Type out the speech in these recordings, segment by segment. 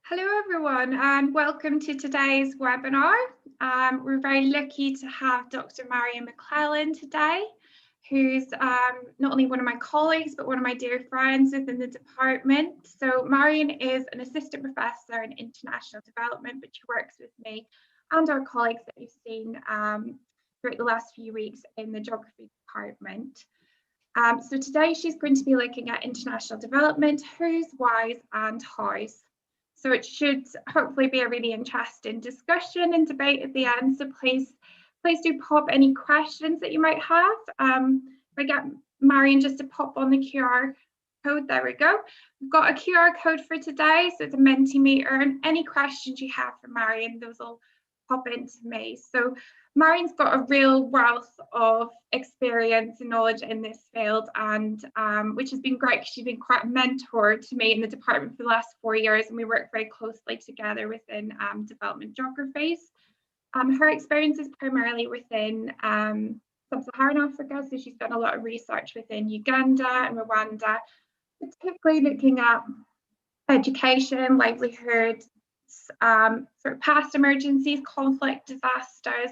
Hello everyone and welcome to today's webinar. We're very lucky to have Dr. Marion McClellan today, who's not only one of my colleagues but one of my dear friends within the department. So Marion is an assistant professor in international development, but she works with me and our colleagues that you've seen throughout the last few weeks in the geography department. So today she's going to be looking at international development, who's, whys and hows. So it should hopefully be a really interesting discussion and debate at the end. So please do pop any questions that you might have. If I get Marion just to pop on the QR code, there we go. We've got a QR code for today, so it's a Mentimeter, and any questions you have for Marion, those will pop into me. So Marion's got a real wealth of experience and knowledge in this field, and which has been great because she's been quite a mentor to me in the department for the last 4 years, and we work very closely together within development geographies. Her experience is primarily within sub-Saharan Africa, so she's done a lot of research within Uganda and Rwanda, particularly looking at education, livelihood, sort of past emergencies, conflict, disasters,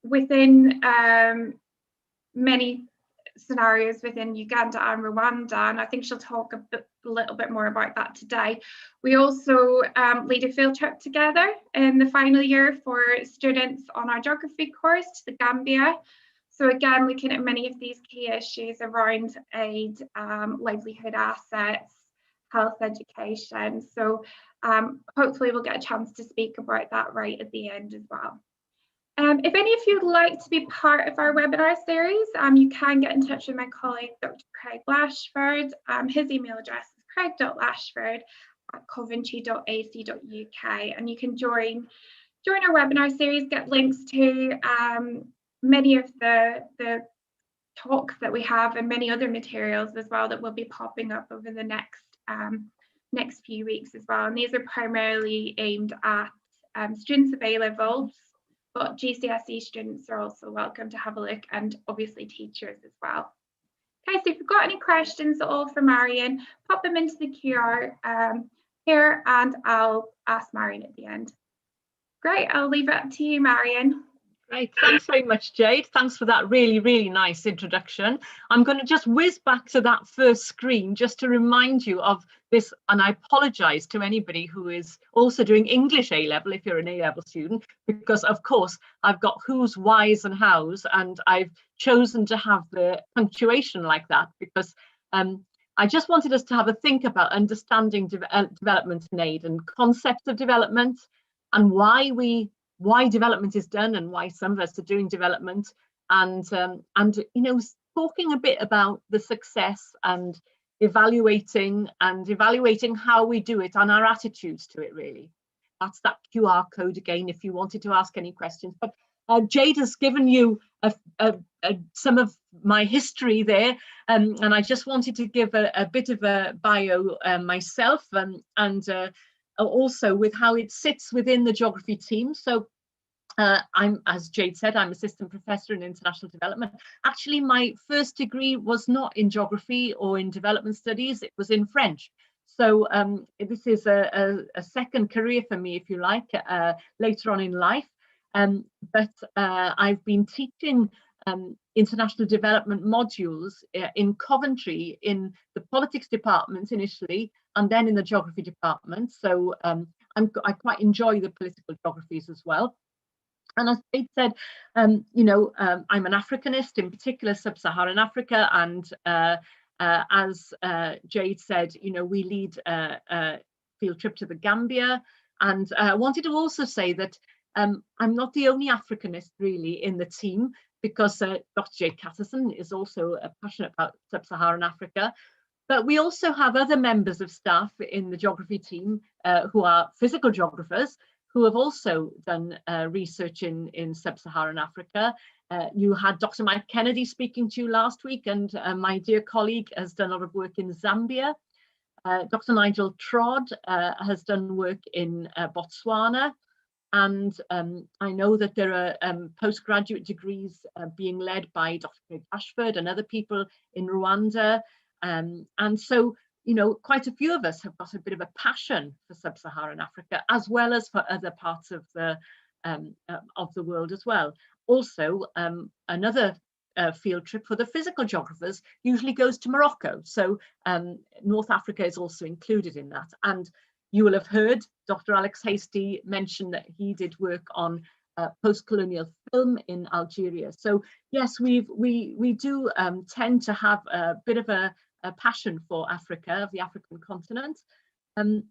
within many scenarios within Uganda and Rwanda, and I think she'll talk a little bit more about that today. We also lead a field trip together in the final year for students on our geography course to the Gambia. So again, looking at many of these key issues around aid, livelihood assets, health, education. So hopefully we'll get a chance to speak about that right at the end as well. If any of you would like to be part of our webinar series, you can get in touch with my colleague, Dr. Craig Lashford. His email address is craig.lashford@coventry.ac.uk, and you can join our webinar series, get links to many of the talks that we have and many other materials as well that will be popping up over the next few weeks as well. And these are primarily aimed at students of A-levels, but GCSE students are also welcome to have a look, and obviously teachers as well. Okay, so if you've got any questions at all for Marion, pop them into the QR here, and I'll ask Marion at the end. Great, I'll leave it up to you, Marion. Great, thanks very much, Jade. Thanks for that really nice introduction. I'm going to just whiz back to that first screen just to remind you of this, and I apologise to anybody who is also doing English A-level if you're an A-level student, because of course I've got who's, whys and hows, and I've chosen to have the punctuation like that because I just wanted us to have a think about understanding development and aid and concepts of development and why development is done and why some of us are doing development, and you know, talking a bit about the success and evaluating how we do it and our attitudes to it. Really, that's that QR code again if you wanted to ask any questions. But Jade has given you some of my history there, and I just wanted to give a bit of a bio myself, and also with how it sits within the geography team. So I'm, as Jade said, I'm assistant professor in international development. Actually, my first degree was not in geography or in development studies, it was in French. So this is a second career for me, if you like, later on in life. But I've been teaching international development modules in Coventry in the politics department initially, and then in the geography department. So I quite enjoy the political geographies as well. And as Jade said, you know, I'm an Africanist, in particular sub-Saharan Africa, and as Jade said, you know, we lead a field trip to the Gambia. And I wanted to also say that I'm not the only Africanist really in the team, because Dr. Jade Catterson is also passionate about sub-Saharan Africa. But we also have other members of staff in the geography team who are physical geographers, who have also done research in sub-Saharan Africa. You had Dr. Mike Kennedy speaking to you last week, and my dear colleague has done a lot of work in Zambia. Dr. Nigel Trodd has done work in Botswana. And I know that there are postgraduate degrees being led by Dr. Craig Lashford and other people in Rwanda. And so you know, quite a few of us have got a bit of a passion for sub-Saharan Africa, as well as for other parts of the world as well. Also, another field trip for the physical geographers usually goes to Morocco. So North Africa is also included in that. And you will have heard Dr. Alex Hastie mention that he did work on post-colonial film in Algeria. So yes, we do tend to have a bit of a passion for Africa, the African continent. And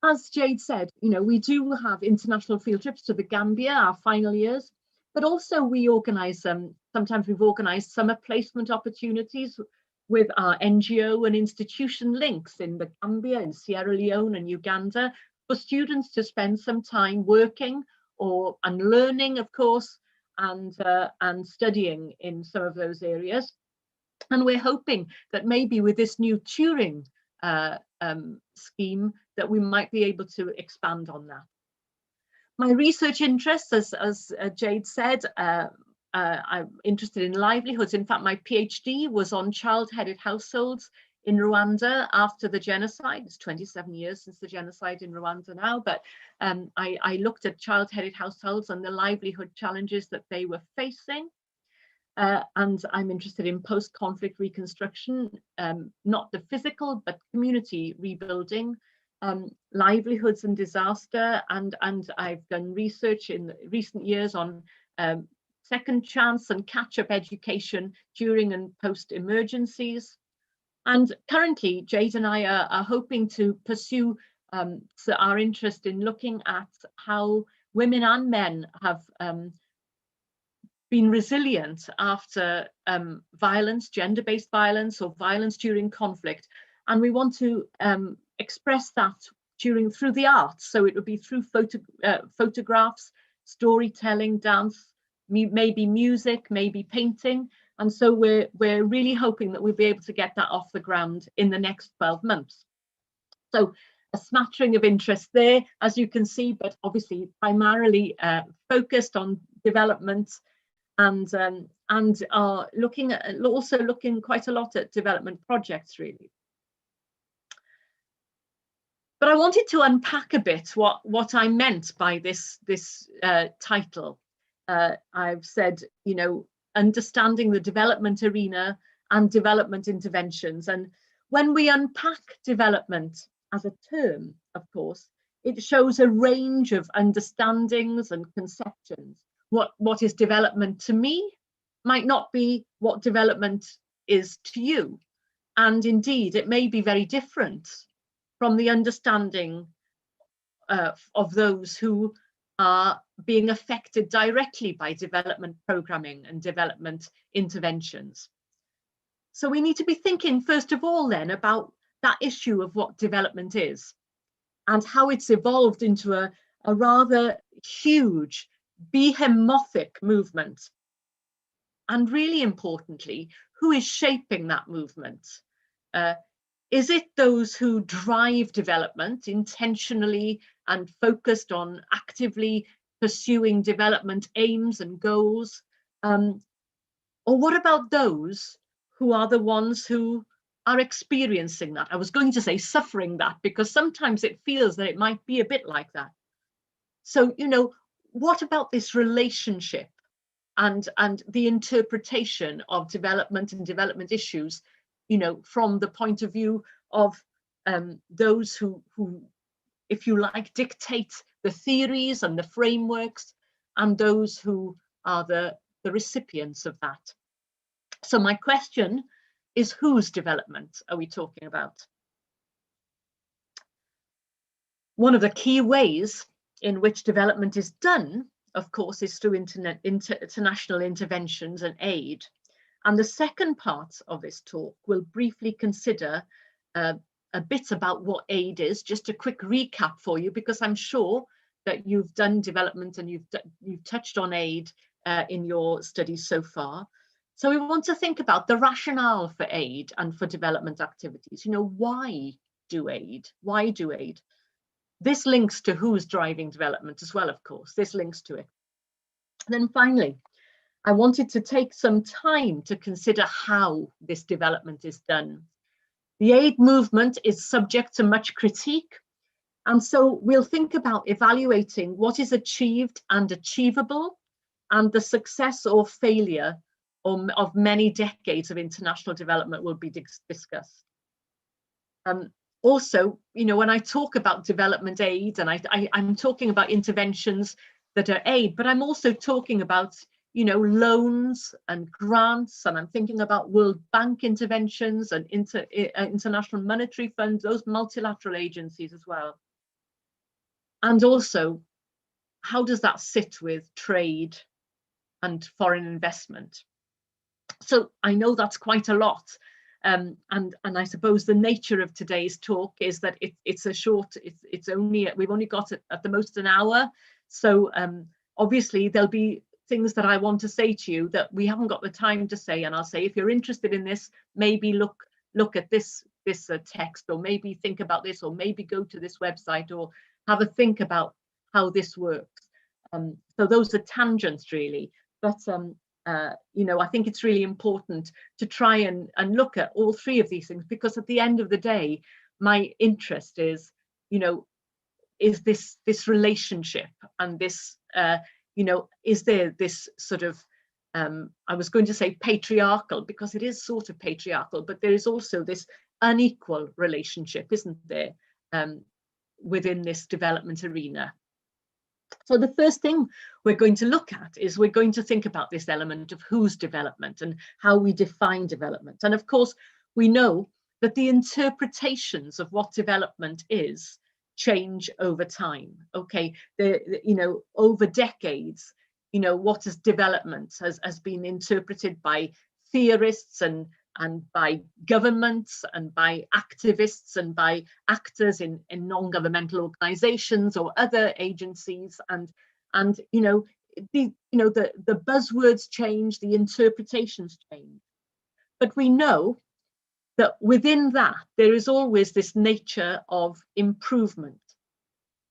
as Jade said, you know, we do have international field trips to the Gambia, our final years, but also we organise sometimes we've organised summer placement opportunities with our NGO and institution links in the Gambia, in Sierra Leone and Uganda, for students to spend some time working and learning, of course, and studying in some of those areas. And we're hoping that maybe with this new Turing scheme that we might be able to expand on that. My research interests, as Jade said, I'm interested in livelihoods. In fact, my PhD was on child-headed households in Rwanda after the genocide. It's 27 years since the genocide in Rwanda now, but I looked at child-headed households and the livelihood challenges that they were facing. And I'm interested in post-conflict reconstruction, not the physical, but community rebuilding, livelihoods and disaster. And I've done research in recent years on second chance and catch-up education during and post-emergencies. And currently, Jade and I are hoping to pursue our interest in looking at how women and men have been resilient after violence, gender-based violence, or violence during conflict. And we want to express that through the arts. So it would be through photographs, storytelling, dance, maybe music, maybe painting. And so we're really hoping that we'll be able to get that off the ground in the next 12 months. So a smattering of interest there, as you can see, but obviously primarily focused on development, and are also looking quite a lot at development projects, really. But I wanted to unpack a bit what I meant by this title. I've said, you know, understanding the development arena and development interventions. And when we unpack development as a term, of course, it shows a range of understandings and conceptions. What is development to me might not be what development is to you. And indeed, it may be very different from the understanding of those who are being affected directly by development programming and development interventions. So we need to be thinking, first of all, then, about that issue of what development is and how it's evolved into a rather huge, behemothric movement. And really importantly, who is shaping that movement? Is it those who drive development intentionally and focused on actively pursuing development aims and goals? Or what about those who are the ones who are experiencing that? I was going to say suffering that, because sometimes it feels that it might be a bit like that. So, you know, what about this relationship and the interpretation of development and development issues, you know, from the point of view of those who, if you like, dictate the theories and the frameworks, and those who are the recipients of that? So my question is, whose development are we talking about? One of the key ways in which development is done, of course, is through international interventions and aid. And the second part of this talk will briefly consider a bit about what aid is, just a quick recap for you, because I'm sure that you've done development and you've touched on aid in your studies so far. So we want to think about the rationale for aid and for development activities. You know, why do aid? Why do aid? This links to who's driving development as well, of course. This links to it. And then finally, I wanted to take some time to consider how this development is done. The aid movement is subject to much critique. And so we'll think about evaluating what is achieved and achievable, and the success or failure of many decades of international development will be discussed. Also, when I talk about development aid, and I'm talking about interventions that are aid, but I'm also talking about, loans and grants, and I'm thinking about World Bank interventions and International Monetary Fund, those multilateral agencies as well. And also, how does that sit with trade and foreign investment? So I know that's quite a lot. And I suppose the nature of today's talk is that it's a short, we've only got at the most an hour. So obviously there'll be things that I want to say to you that we haven't got the time to say. And I'll say, if you're interested in this, maybe look at this text, or maybe think about this, or maybe go to this website, or have a think about how this works. So those are tangents really, but I think it's really important to try and look at all three of these things, because at the end of the day, my interest is, is this relationship, and this, is there this sort of, I was going to say patriarchal, because it is sort of patriarchal, but there is also this unequal relationship, isn't there, within this development arena. So the first thing we're going to look at is we're going to think about this element of whose development and how we define development. And of course, we know that the interpretations of what development is change over time. Okay, over decades, what is development has been interpreted by theorists and by governments and by activists and by actors in non-governmental organizations or other agencies, and the buzzwords change, the interpretations change. But we know that within that there is always this nature of improvement,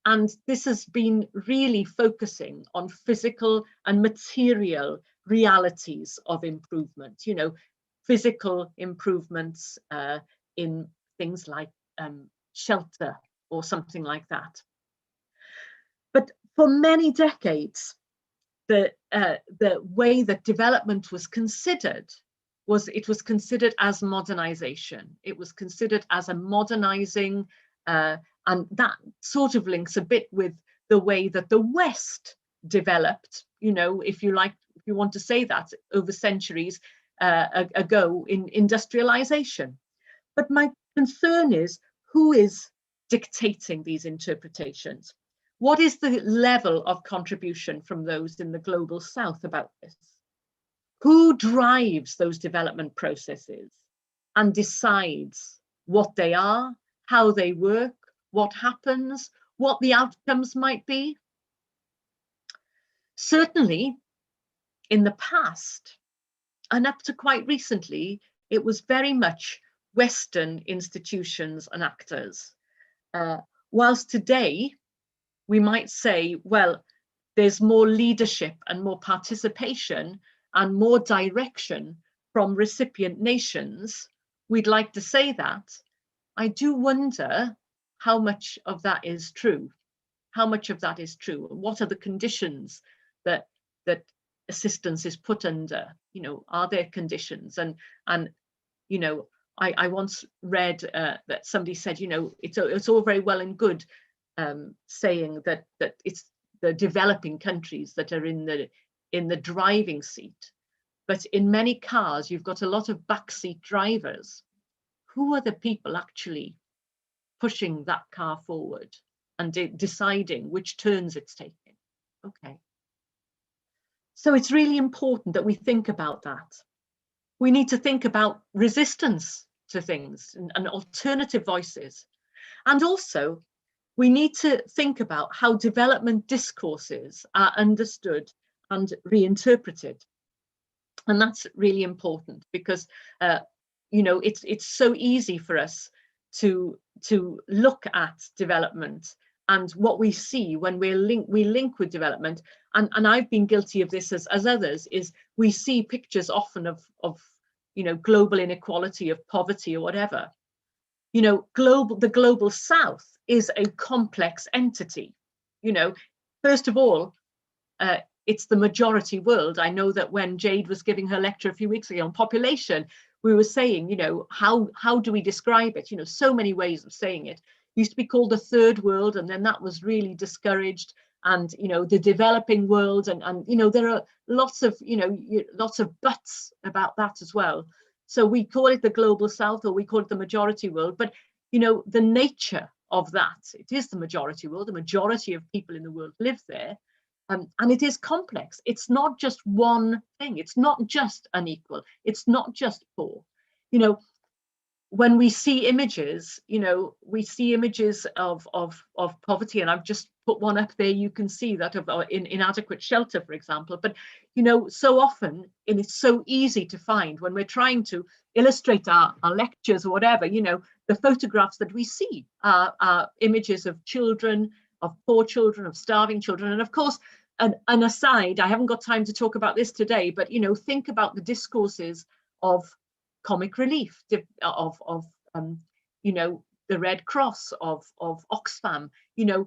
and this has been really focusing on physical and material realities of improvement, physical improvements in things like shelter or something like that. But for many decades, the way that development was considered was as modernization. It was considered as a modernizing, and that sort of links a bit with the way that the West developed, if you want to say that, over centuries ago in industrialization. But my concern is, who is dictating these interpretations? What is the level of contribution from those in the global South about this? Who drives those development processes and decides what they are, how they work, what happens, what the outcomes might be? Certainly, in the past, and up to quite recently, it was very much Western institutions and actors. Whilst today, we might say, well, there's more leadership and more participation and more direction from recipient nations. We'd like to say that. I do wonder how much of that is true. How much of that is true? What are the conditions that assistance is put under? Are there conditions? And I once read that somebody said, it's all very well and good saying that it's the developing countries that are in the driving seat, but in many cars you've got a lot of backseat drivers. Who are the people actually pushing that car forward and deciding which turns it's taking? Okay. So it's really important that we think about that. We need to think about resistance to things and alternative voices. And also, we need to think about how development discourses are understood and reinterpreted. And that's really important, because it's so easy for us to look at development and what we see when we link with development, and I've been guilty of this as others, is we see pictures often of global inequality, of poverty or whatever, You know, the global south is a complex entity. You know, first of all, it's the majority world. I know that when Jade was giving her lecture a few weeks ago on population, we were saying, you know, how do we describe it? You know, so many ways of saying it. It used to be called the third world, and then that was really discouraged. And, you know, the developing world, and you know, there are lots of, you know, lots of buts about that as well. So we call it the global south, or we call it the majority world. But, you know, the nature of that, it is the majority world. The majority of people in the world live there. And it is complex. It's not just one thing. It's not just unequal. It's not just poor. You know, when we see images, you know, we see images of poverty, and I've just put one up there. You can see that of inadequate shelter, for example. But, you know, so often, and it's so easy to find when we're trying to illustrate our lectures or whatever, you know, the photographs that we see are images of children, of poor children, of starving children. And of course, an aside, I haven't got time to talk about this today, but, you know, think about the discourses of comic relief, of you know, the Red Cross, of Oxfam, you know,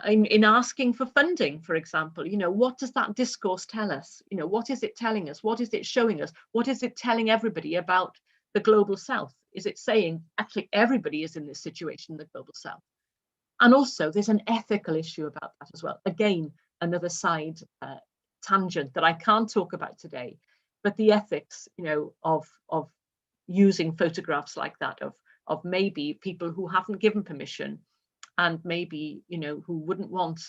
in asking for funding, for example. You know, what does that discourse tell us? You know, what is it telling us? What is it showing us? What is it telling everybody about the global south? Is it saying actually everybody is in this situation in the global south? And also there's an ethical issue about that as well. Again, another side tangent that I can't talk about today, but the ethics, you know, of using photographs like that of maybe people who haven't given permission, and maybe, you know, who wouldn't want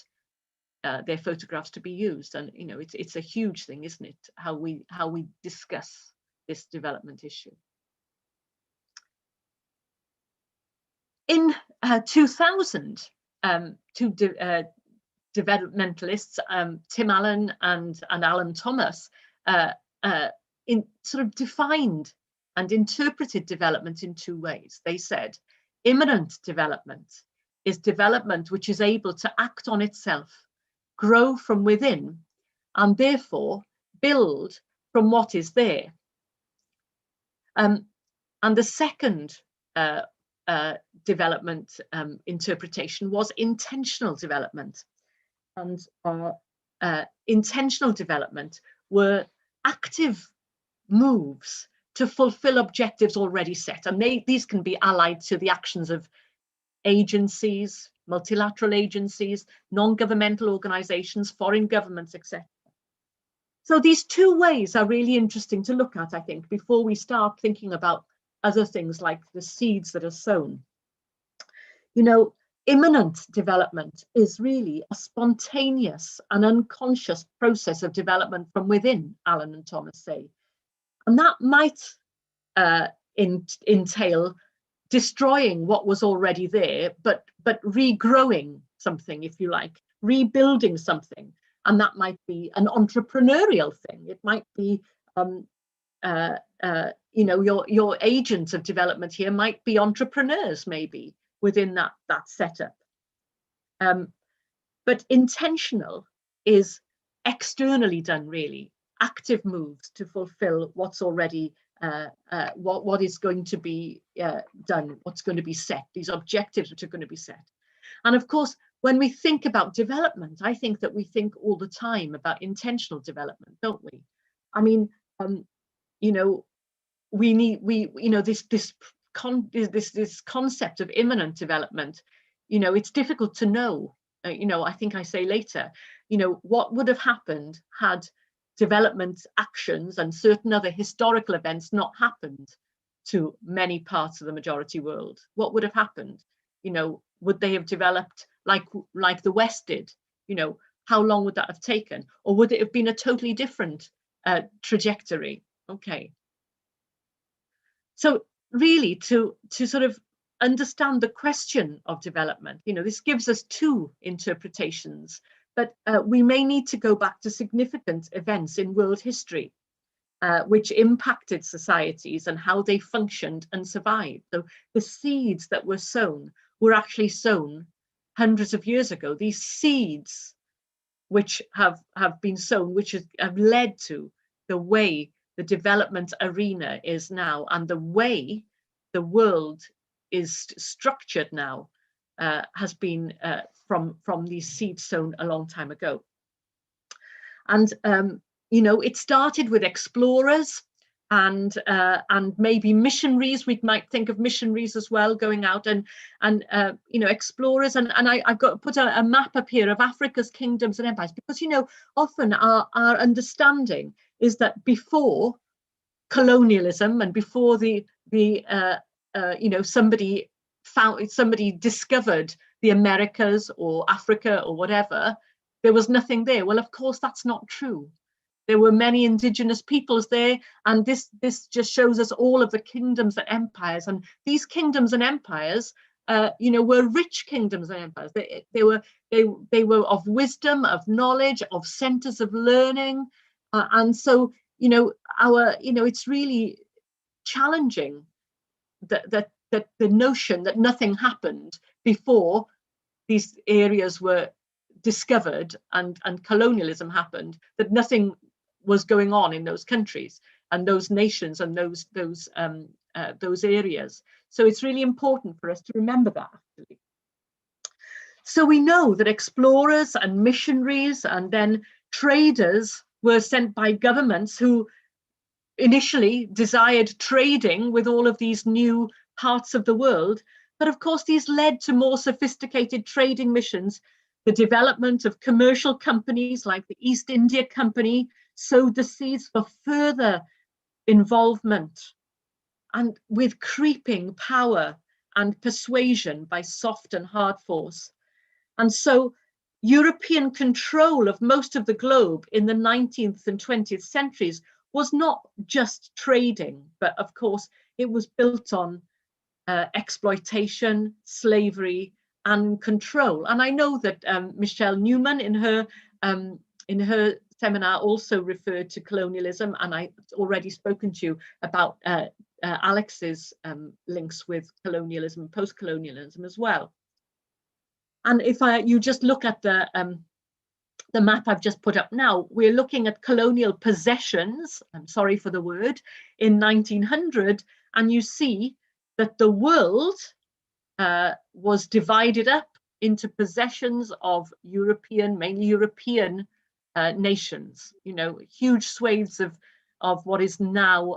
their photographs to be used. And, you know, it's a huge thing, isn't it? How we discuss this development issue. In 2000, two developmentalists, Tim Allen and Alan Thomas, in sort of defined and interpreted development in two ways. They said imminent development is development which is able to act on itself, grow from within, and therefore build from what is there. And the second development interpretation was intentional development. And intentional development were active moves to fulfill objectives already set. And these can be allied to the actions of agencies, multilateral agencies, non-governmental organizations, foreign governments, etc. So these two ways are really interesting to look at, I think, before we start thinking about other things like the seeds that are sown. You know, imminent development is really a spontaneous and unconscious process of development from within, Alan and Thomas say. And that might entail destroying what was already there, but regrowing something, if you like, rebuilding something. And that might be an entrepreneurial thing. It might be, you know, your agents of development here might be entrepreneurs, maybe, within that setup. But intentional is externally done, really, active moves to fulfill what's already what is going to be done, what's going to be set, these objectives which are going to be set. And of course, when we think about development, I think that we think all the time about intentional development, don't we? I mean, you know, you know, this concept of imminent development, you know, it's difficult to know. You know, I think I say later, you know, what would have happened had development actions and certain other historical events not happened to many parts of the majority world? What would have happened? You know, would they have developed like the West did? You know, how long would that have taken? Or would it have been a totally different trajectory? Okay. So really, to sort of understand the question of development, you know, this gives us two interpretations, but we may need to go back to significant events in world history which impacted societies and how they functioned and survived. So the seeds that were sown were actually sown hundreds of years ago. These seeds which have been sown, which have led to the way the development arena is now, and the way the world is structured now has been from these seeds sown a long time ago. And you know, it started with explorers and maybe missionaries. We might think of missionaries as well, going out and you know, explorers. And I've got put a map up here of Africa's kingdoms and empires, because, you know, often our understanding is that before colonialism and before the you know, somebody discovered the Americas or Africa or whatever, there was nothing there. Well, of course, that's not true. There were many indigenous peoples there, and this just shows us all of the kingdoms and empires. And these kingdoms and empires, you know, were rich kingdoms and empires. They were of wisdom, of knowledge, of centers of learning, and so, you know, it's really challenging that the notion that nothing happened before these areas were discovered and colonialism happened, that nothing was going on in those countries and those nations and those areas. So it's really important for us to remember that, actually. So we know that explorers and missionaries and then traders were sent by governments who initially desired trading with all of these new parts of the world. But of course, these led to more sophisticated trading missions. The development of commercial companies like the East India Company sowed the seeds for further involvement, and with creeping power and persuasion by soft and hard force. And so European control of most of the globe in the 19th and 20th centuries was not just trading, but of course it was built on exploitation, slavery, and control. And I know that Michelle Newman in her seminar also referred to colonialism, and I've already spoken to you about Alex's links with colonialism, post-colonialism as well. And if you just look at the map I've just put up now, we're looking at colonial possessions, I'm sorry for the word, in 1900, and you see that the world was divided up into possessions of mainly European nations. You know, huge swathes of what is now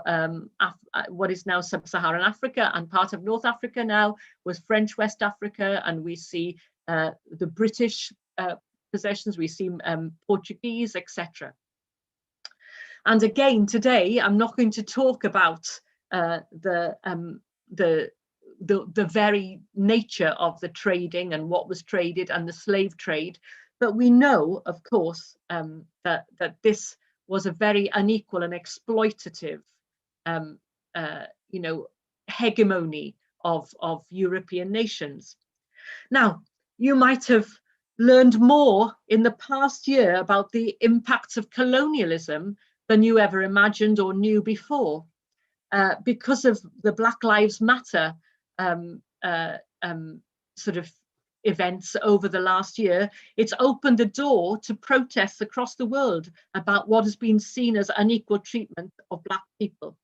sub-Saharan Africa, and part of North Africa now was French West Africa, and we see the British possessions, we see Portuguese, etc. And again, today I'm not going to talk about the very nature of the trading and what was traded and the slave trade, but we know, of course, that this was a very unequal and exploitative, you know, hegemony of European nations. Now, you might have learned more in the past year about the impacts of colonialism than you ever imagined or knew before, because of the Black Lives Matter sort of events over the last year. It's opened the door to protests across the world about what has been seen as unequal treatment of Black people.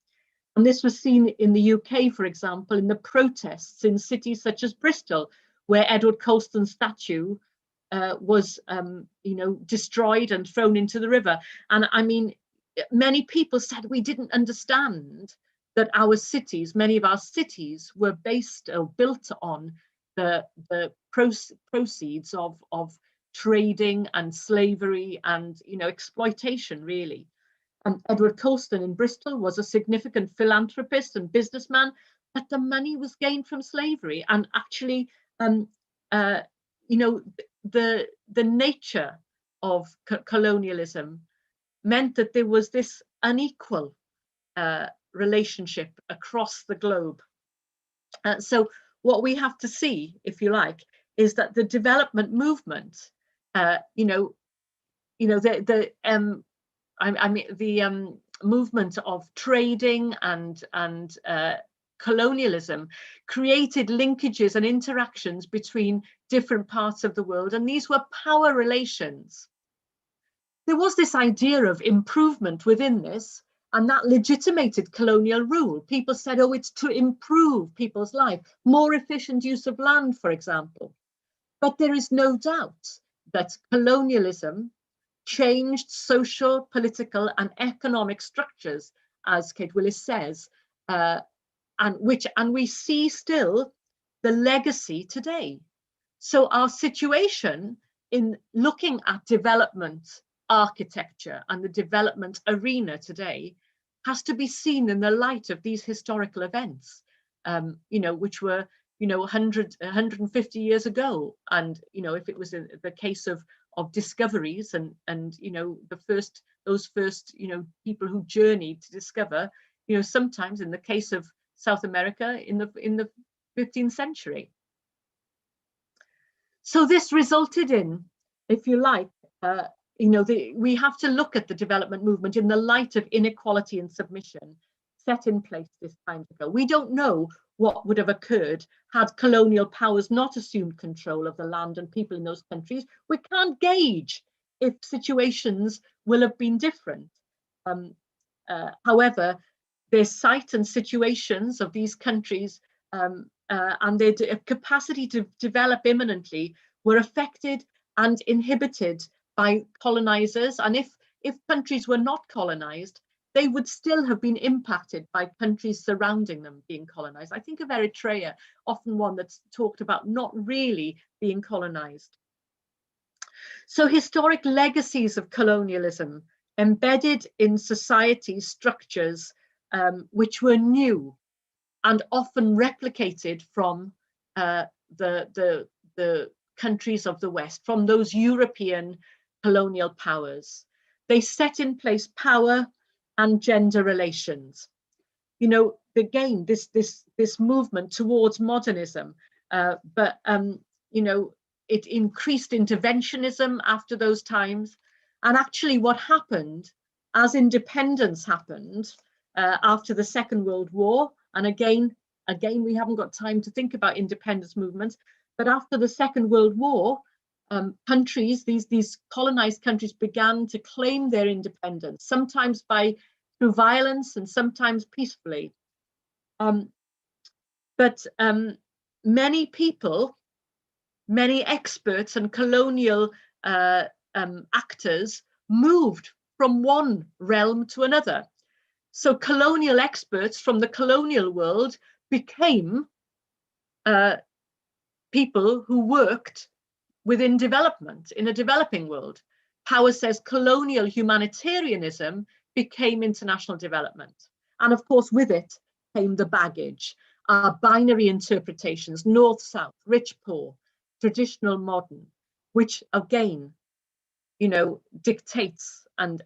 And this was seen in the UK, for example, in the protests in cities such as Bristol, where Edward Colston's statue was, you know, destroyed and thrown into the river. And I mean, many people said we didn't understand that our cities, many of our cities, were based or built on the proceeds of trading and slavery and, you know, exploitation, really. Edward Colston in Bristol was a significant philanthropist and businessman, but the money was gained from slavery. And actually, you know, the nature of colonialism meant that there was this unequal relationship across the globe. So what we have to see, if you like, is that the development movement, you know, the movement of trading and colonialism created linkages and interactions between different parts of the world, and these were power relations. There was this idea of improvement within this, And that legitimated colonial rule. People said, oh, it's to improve people's life, more efficient use of land, for example. But there is no doubt that colonialism changed social, political, and economic structures, as Kate Willis says, and we see still the legacy today. So our situation in looking at development architecture and the development arena today has to be seen in the light of these historical events, which were 150 years ago. And if it was the case of discoveries and those first people who journeyed to discover, sometimes in the case of South America in the 15th century. So this resulted in, if you like, we have to look at the development movement in the light of inequality and submission set in place this time ago. We don't know what would have occurred had colonial powers not assumed control of the land and people in those countries. We can't gauge if situations will have been different. However, their sight and situations of these countries and their capacity to develop imminently were affected and inhibited by colonizers. And if countries were not colonized, they would still have been impacted by countries surrounding them being colonized. I think of Eritrea, often one that's talked about not really being colonized. So historic legacies of colonialism embedded in society structures which were new and often replicated from the countries of the West, from those European colonial powers. They set in place power and gender relations. Again, this movement towards modernism, but it increased interventionism after those times. And actually what happened as independence happened after the Second World War, and again, we haven't got time to think about independence movements, but after the Second World War, countries, these colonized countries began to claim their independence, sometimes through violence and sometimes peacefully. But many people, many experts and colonial actors moved from one realm to another. So colonial experts from the colonial world became people who worked within development in a developing world. Power says colonial humanitarianism became international development. And of course, with it came the baggage, binary interpretations, north-south, rich-poor, traditional modern, which again, dictates and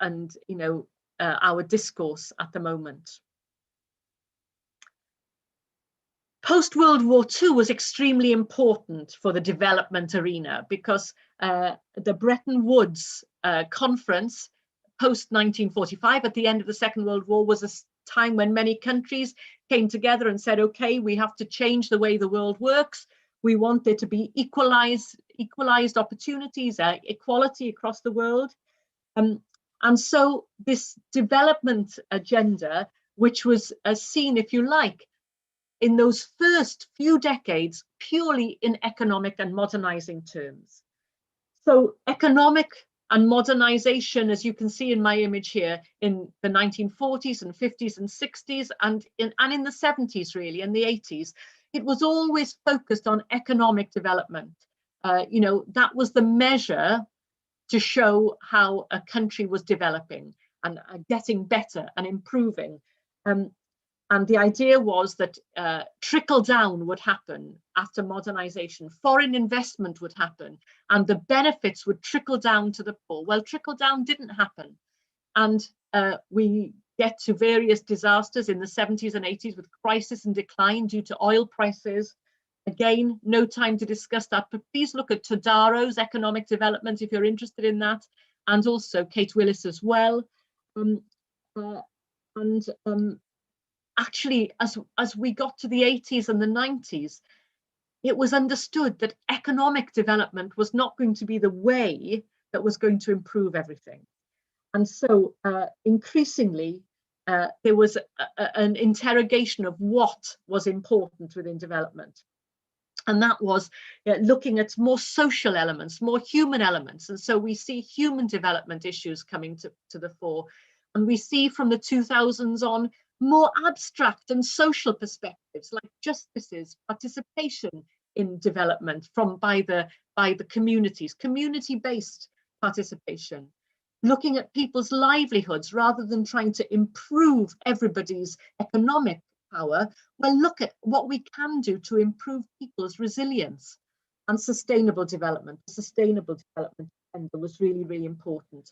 our discourse at the moment. Post-World War II was extremely important for the development arena because the Bretton Woods conference post-1945 at the end of the Second World War was a time when many countries came together and said, okay, we have to change the way the world works. We want there to be equalized opportunities, equality across the world. And so this development agenda, which was seen, if you like, in those first few decades, purely in economic and modernizing terms. So economic and modernization, as you can see in my image here, in the 1940s and 50s and 60s, and in the 70s, really, and the 80s, it was always focused on economic development. That was the measure to show how a country was developing and getting better and improving. And the idea was that trickle down would happen after modernization, foreign investment would happen, and the benefits would trickle down to the poor. Well, trickle down didn't happen. And we get to various disasters in the 70s and 80s with crisis and decline due to oil prices. Again, no time to discuss that, but please look at Todaro's economic development if you're interested in that, and also Kate Willis as well. Actually, as we got to the 80s and the 90s, it was understood that economic development was not going to be the way that was going to improve everything. And so increasingly, there was an interrogation of what was important within development. And that was looking at more social elements, more human elements. And so we see human development issues coming to the fore. And we see from the 2000s on more abstract and social perspectives like justices, participation in development by the communities, community-based participation, looking at people's livelihoods rather than trying to improve everybody's economic power. Well, look at what we can do to improve people's resilience and sustainable development. The sustainable development agenda was really, really important.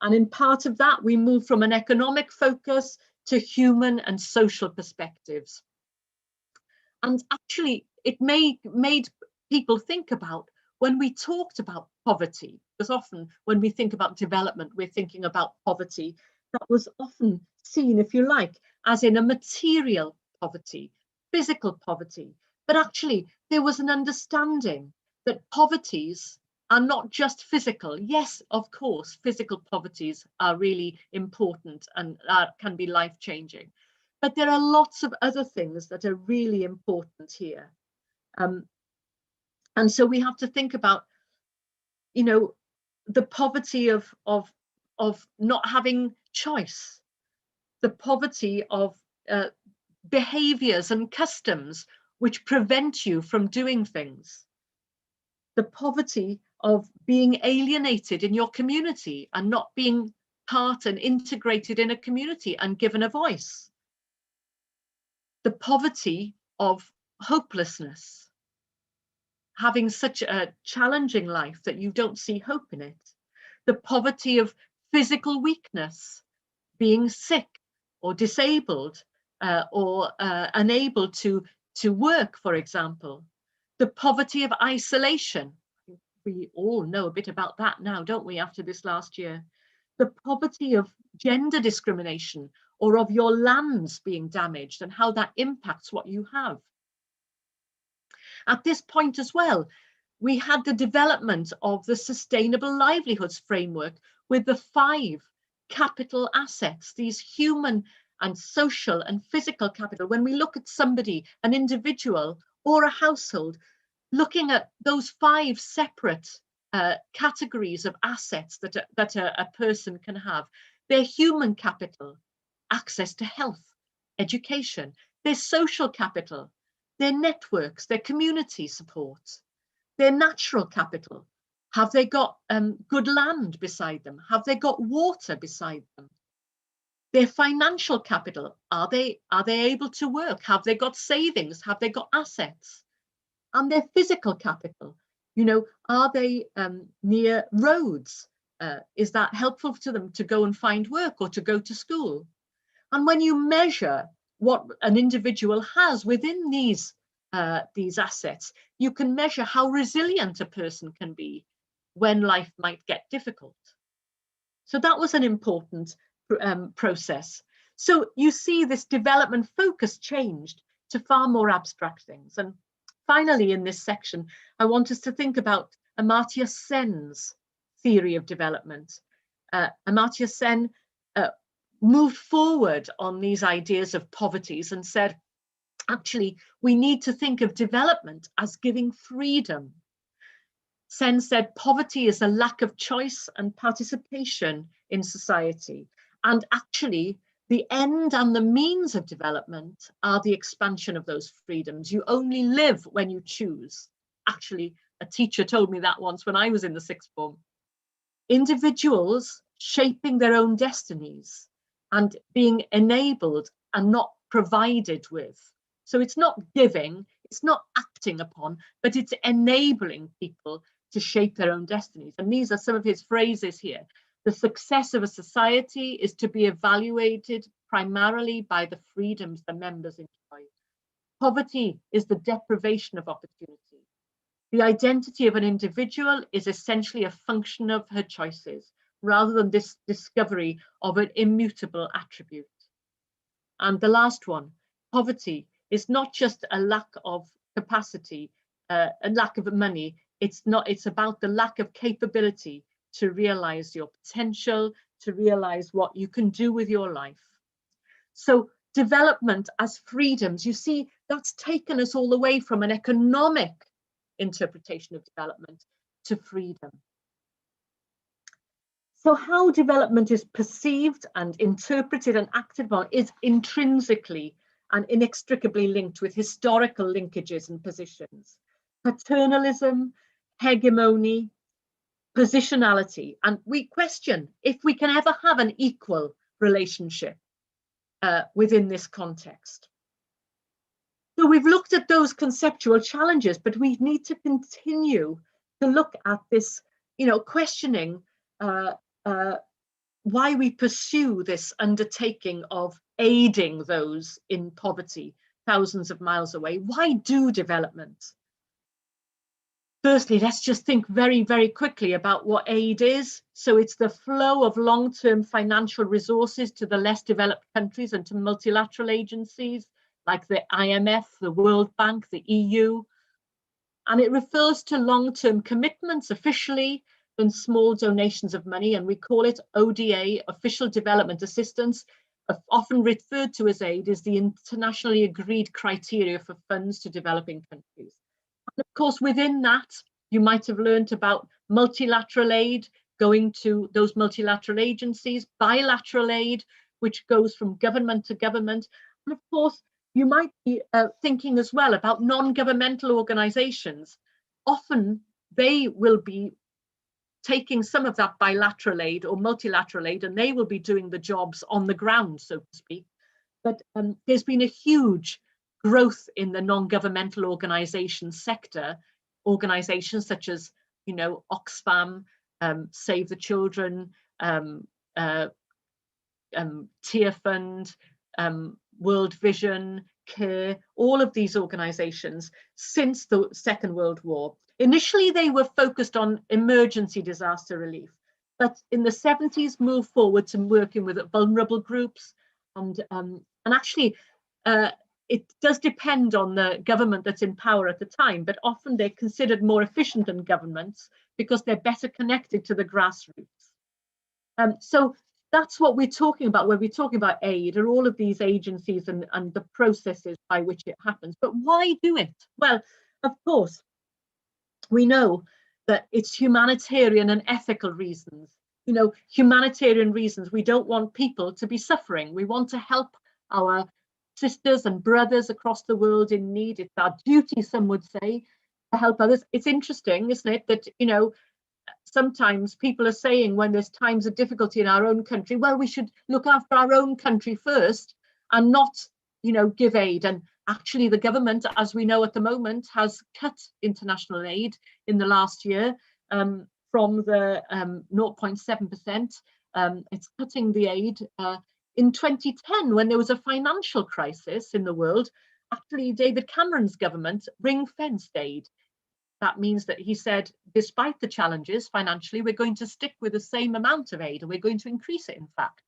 And in part of that, we moved from an economic focus to human and social perspectives. And actually, it made people think about, when we talked about poverty, because often when we think about development, we're thinking about poverty, that was often seen, if you like, as in a material poverty, physical poverty. But actually, there was an understanding that poverties are not just physical. Yes, of course, physical poverties are really important and can be life-changing. But there are lots of other things that are really important here. And so we have to think about, you know, the poverty of not having choice, the poverty of behaviors and customs which prevent you from doing things, the poverty of being alienated in your community and not being part and integrated in a community and given a voice, the poverty of hopelessness, having such a challenging life that you don't see hope in it, the poverty of physical weakness, being sick or disabled or unable to work, for example, the poverty of isolation. We all know a bit about that now, don't we, after this last year? The poverty of gender discrimination or of your lands being damaged and how that impacts what you have. At this point as well, we had the development of the Sustainable Livelihoods Framework with the 5 capital assets, these human and social and physical capital. When we look at somebody, an individual or a household, looking at those 5 separate categories of assets that a person can have, their human capital, access to health, education, their social capital, their networks, their community support, their natural capital. Have they got good land beside them? Have they got water beside them? Their financial capital, are they able to work? Have they got savings? Have they got assets? And their physical capital, you know, are they near roads? Is that helpful to them to go and find work or to go to school? And when you measure what an individual has within these assets, you can measure how resilient a person can be when life might get difficult. So that was an important process. So you see this development focus changed to far more abstract things. And finally, in this section, I want us to think about Amartya Sen's theory of development. Amartya Sen moved forward on these ideas of poverties and said, actually, we need to think of development as giving freedom. Sen said poverty is a lack of choice and participation in society. And actually, the end and the means of development are the expansion of those freedoms. You only live when you choose. Actually, a teacher told me that once when I was in the 6th form. Individuals shaping their own destinies and being enabled and not provided with. So it's not giving, it's not acting upon, but it's enabling people to shape their own destinies. And these are some of his phrases here. The success of a society is to be evaluated primarily by the freedoms the members enjoy. Poverty is the deprivation of opportunity. The identity of an individual is essentially a function of her choices, rather than this discovery of an immutable attribute. And the last one, poverty is not just a lack of capacity, a lack of money. It's about the lack of capability to realize your potential, to realize what you can do with your life. So development as freedoms, you see, that's taken us all the way from an economic interpretation of development to freedom. So how development is perceived and interpreted and acted upon is intrinsically and inextricably linked with historical linkages and positions. Paternalism, hegemony, positionality, and we question if we can ever have an equal relationship within this context. So we've looked at those conceptual challenges, but we need to continue to look at this, questioning why we pursue this undertaking of aiding those in poverty thousands of miles away. Why do development? Firstly, let's just think very, very quickly about what aid is. So it's the flow of long-term financial resources to the less developed countries and to multilateral agencies like the IMF, the World Bank, the EU. And it refers to long-term commitments officially and small donations of money, and we call it ODA, Official Development Assistance. Often referred to as aid is the internationally agreed criteria for funds to developing countries. And of course, within that, you might have learned about multilateral aid going to those multilateral agencies, bilateral aid, which goes from government to government. And of course, you might be thinking as well about non-governmental organizations. Often they will be taking some of that bilateral aid or multilateral aid, and they will be doing the jobs on the ground, so to speak. But there's been a huge growth in the non-governmental organization sector, organizations such as, Oxfam, Save the Children, Tear Fund, World Vision, CARE, all of these organizations since the Second World War. Initially, they were focused on emergency disaster relief, but in the 70s moved forward to working with vulnerable groups. And actually, it does depend on the government that's in power at the time, but often they're considered more efficient than governments because they're better connected to the grassroots. So that's what we're talking about when we're talking about aid, are all of these agencies and the processes by which it happens. But why do it? Well, of course, we know that it's humanitarian and ethical reasons. Humanitarian reasons. We don't want people to be suffering. We want to help our sisters and brothers across the world in need. It's our duty, some would say, to help others. It's interesting, isn't it, that, sometimes people are saying when there's times of difficulty in our own country, well, we should look after our own country first and not, give aid. And actually, the government, as we know at the moment, has cut international aid in the last year from the 0.7%. It's cutting the aid. In 2010, when there was a financial crisis in the world, actually David Cameron's government ring-fenced aid. That means that he said, despite the challenges financially, we're going to stick with the same amount of aid, and we're going to increase it, in fact.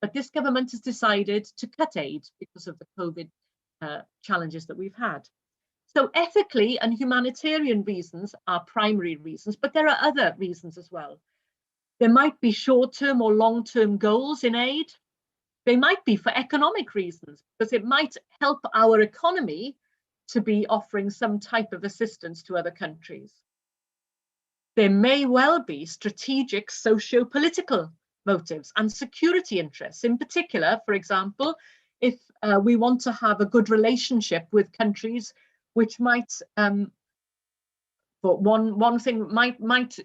But this government has decided to cut aid because of the COVID challenges that we've had. So ethically and humanitarian reasons are primary reasons, but there are other reasons as well. There might be short-term or long-term goals in aid. They might be for economic reasons, because it might help our economy to be offering some type of assistance to other countries. There may well be strategic socio-political motives and security interests. In particular, for example, if we want to have a good relationship with countries which might, but one thing might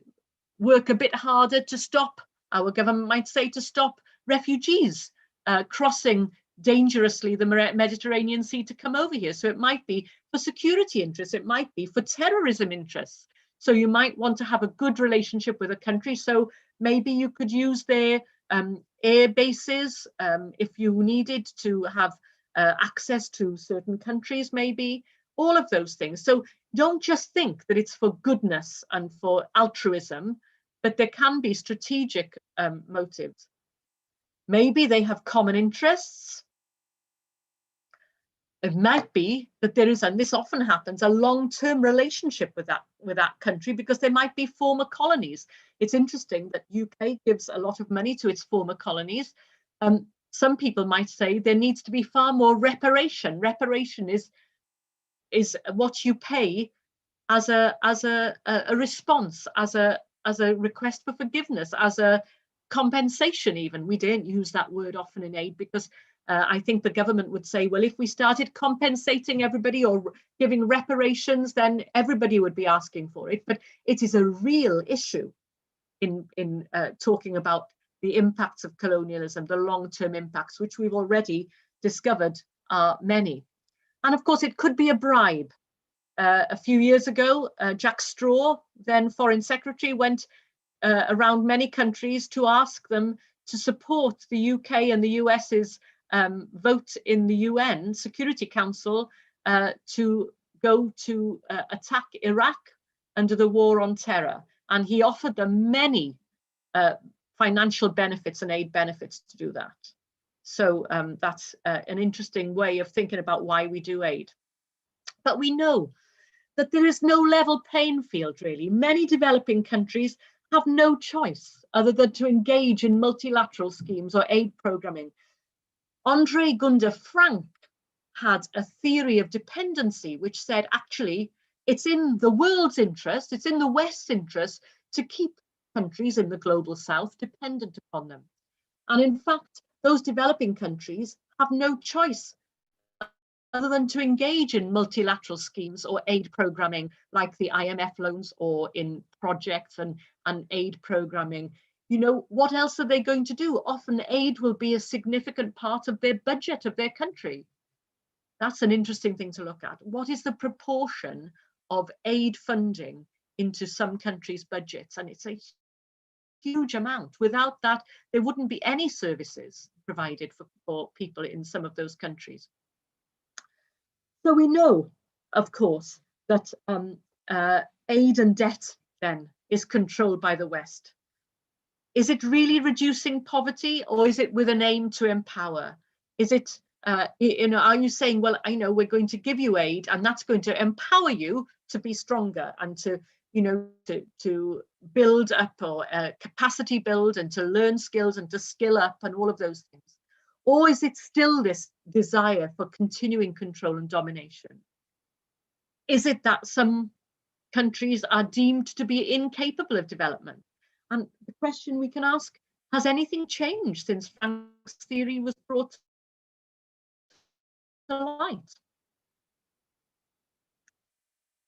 work a bit harder to stop, our government might say, to stop refugees crossing dangerously the Mediterranean Sea to come over here. So it might be for security interests, it might be for terrorism interests. So you might want to have a good relationship with a country. So maybe you could use their air bases if you needed to have access to certain countries, maybe, all of those things. So don't just think that it's for goodness and for altruism, but there can be strategic motives. Maybe they have common interests. It might be that there is, and this often happens, a long-term relationship with that country, because there might be former colonies. It's interesting that UK gives a lot of money to its former colonies. some people might say there needs to be far more reparation. Reparation is what you pay as a response, as a request for forgiveness, as a compensation. Even we don't use that word often in aid, because I think the government would say, well, if we started compensating everybody or giving reparations, then everybody would be asking for it. But it is a real issue in talking about the impacts of colonialism, the long-term impacts, which we've already discovered are many. And of course, it could be a bribe. A few years ago, Jack Straw, then Foreign Secretary, went around many countries to ask them to support the UK and the US's vote in the UN Security Council to go to attack Iraq under the war on terror. And he offered them many financial benefits and aid benefits to do that. So that's an interesting way of thinking about why we do aid. But we know that there is no level playing field, really. Many developing countries have no choice other than to engage in multilateral schemes or aid programming. Andre Gunder Frank had a theory of dependency, which said, actually, it's in the world's interest, it's in the West's interest to keep countries in the global South dependent upon them. And in fact, those developing countries have no choice other than to engage in multilateral schemes or aid programming like the IMF loans, or in projects and aid programming. You know, what else are they going to do? Often aid will be a significant part of their budget of their country. That's an interesting thing to look at. What is the proportion of aid funding into some countries' budgets? And it's a huge amount. Without that, there wouldn't be any services provided for people in some of those countries. So we know, of course, that aid and debt then is controlled by the West. Is it really reducing poverty, or is it with an aim to empower? Is it, you know, are you saying, well, I know we're going to give you aid and that's going to empower you to be stronger and to, you know, to build up, or capacity build, and to learn skills and to skill up and all of those things? Or is it still this desire for continuing control and domination? Is it that some countries are deemed to be incapable of development? And the question we can ask, has anything changed since Frank's theory was brought to light?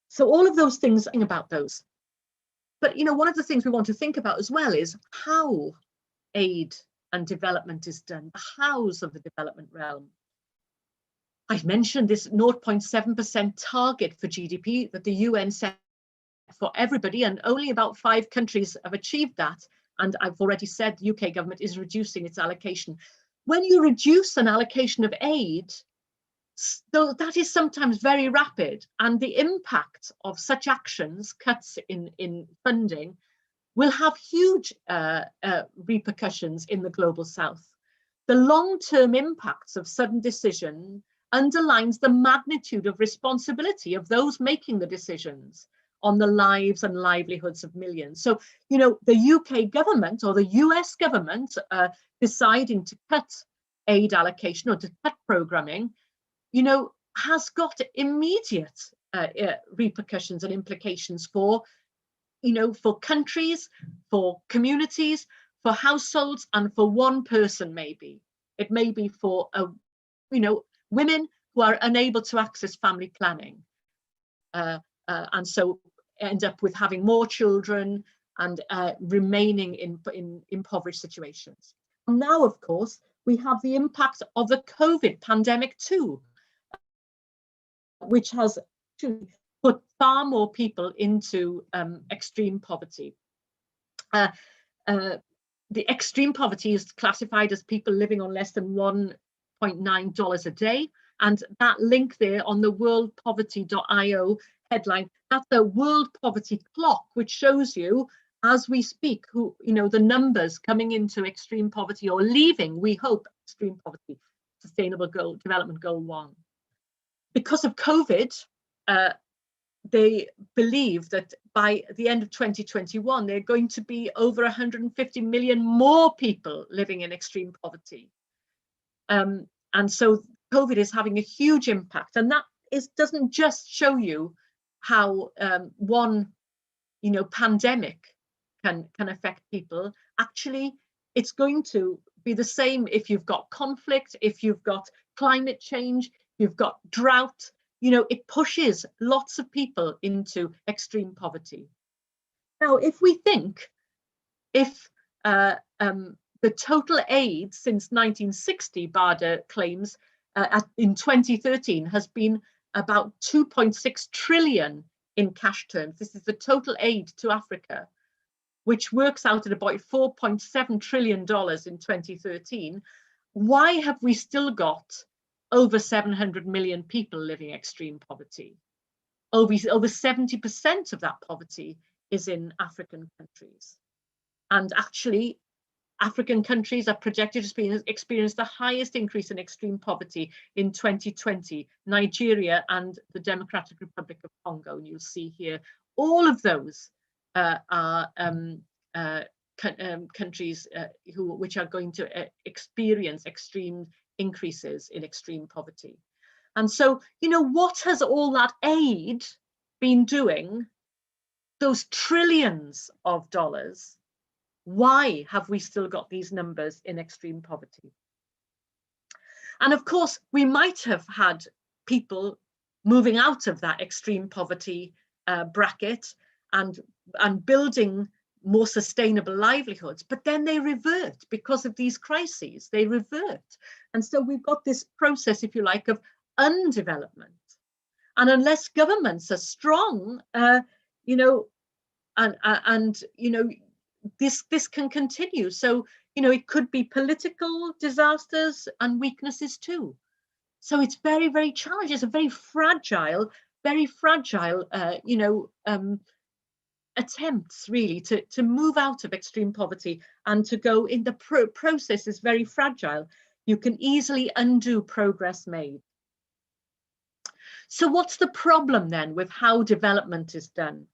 So all of those things, about those. But, you know, one of the things we want to think about as well is how aid and development is done, the hows of the development realm. I've mentioned this 0.7% target for GDP that the UN set for everybody, and only about 5 countries have achieved that. And I've already said the UK government is reducing its allocation. When you reduce an allocation of aid, so that is sometimes very rapid, and the impact of such actions, cuts in funding, will have huge repercussions in the global South. The long-term impacts of sudden decision underlines the magnitude of responsibility of those making the decisions on the lives and livelihoods of millions. So, you know, the UK government or the US government deciding to cut aid allocation or to cut programming, you know, has got immediate repercussions and implications for, you know, for countries, for communities, for households, and for one person maybe. It may be for, you know, women who are unable to access family planning. And so end up with having more children and remaining in impoverished situations. And now, of course, we have the impact of the COVID pandemic too, which has put far more people into extreme poverty. The extreme poverty is classified as people living on less than $1.9 a day. And that link there on the worldpoverty.io headline, that's the World Poverty Clock, which shows you, as we speak, who, you know, the numbers coming into extreme poverty or leaving, we hope, extreme poverty, Sustainable Development Goal 1. Because of COVID, they believe that by the end of 2021, there are going to be over 150 million more people living in extreme poverty. And so COVID is having a huge impact, and that doesn't just show you how one, pandemic can affect people. Actually, it's going to be the same if you've got conflict, if you've got climate change, you've got drought. It pushes lots of people into extreme poverty. Now, if we think if the total aid since 1960, BARDA claims, in 2013 has been about 2.6 trillion in cash terms. This is the total aid to Africa, which works out at about $4.7 trillion in 2013. Why have we still got over 700 million people living extreme poverty? Over 70% of that poverty is in African countries. And actually, African countries are projected to experience the highest increase in extreme poverty in 2020, Nigeria and the Democratic Republic of Congo. And you'll see here, all of those are countries which are going to experience extreme increases in extreme poverty. And so, what has all that aid been doing? Those trillions of dollars. Why have we still got these numbers in extreme poverty? And of course, we might have had people moving out of that extreme poverty bracket and building more sustainable livelihoods, but then they revert because of these crises, they revert. And so we've got this process, if you like, of undevelopment. And unless governments are strong, this can continue. So, it could be political disasters and weaknesses too. So it's very, very challenging. It's a very fragile, attempts really to move out of extreme poverty and to go in. The process is very fragile. You can easily undo progress made. So what's the problem then with how development is done?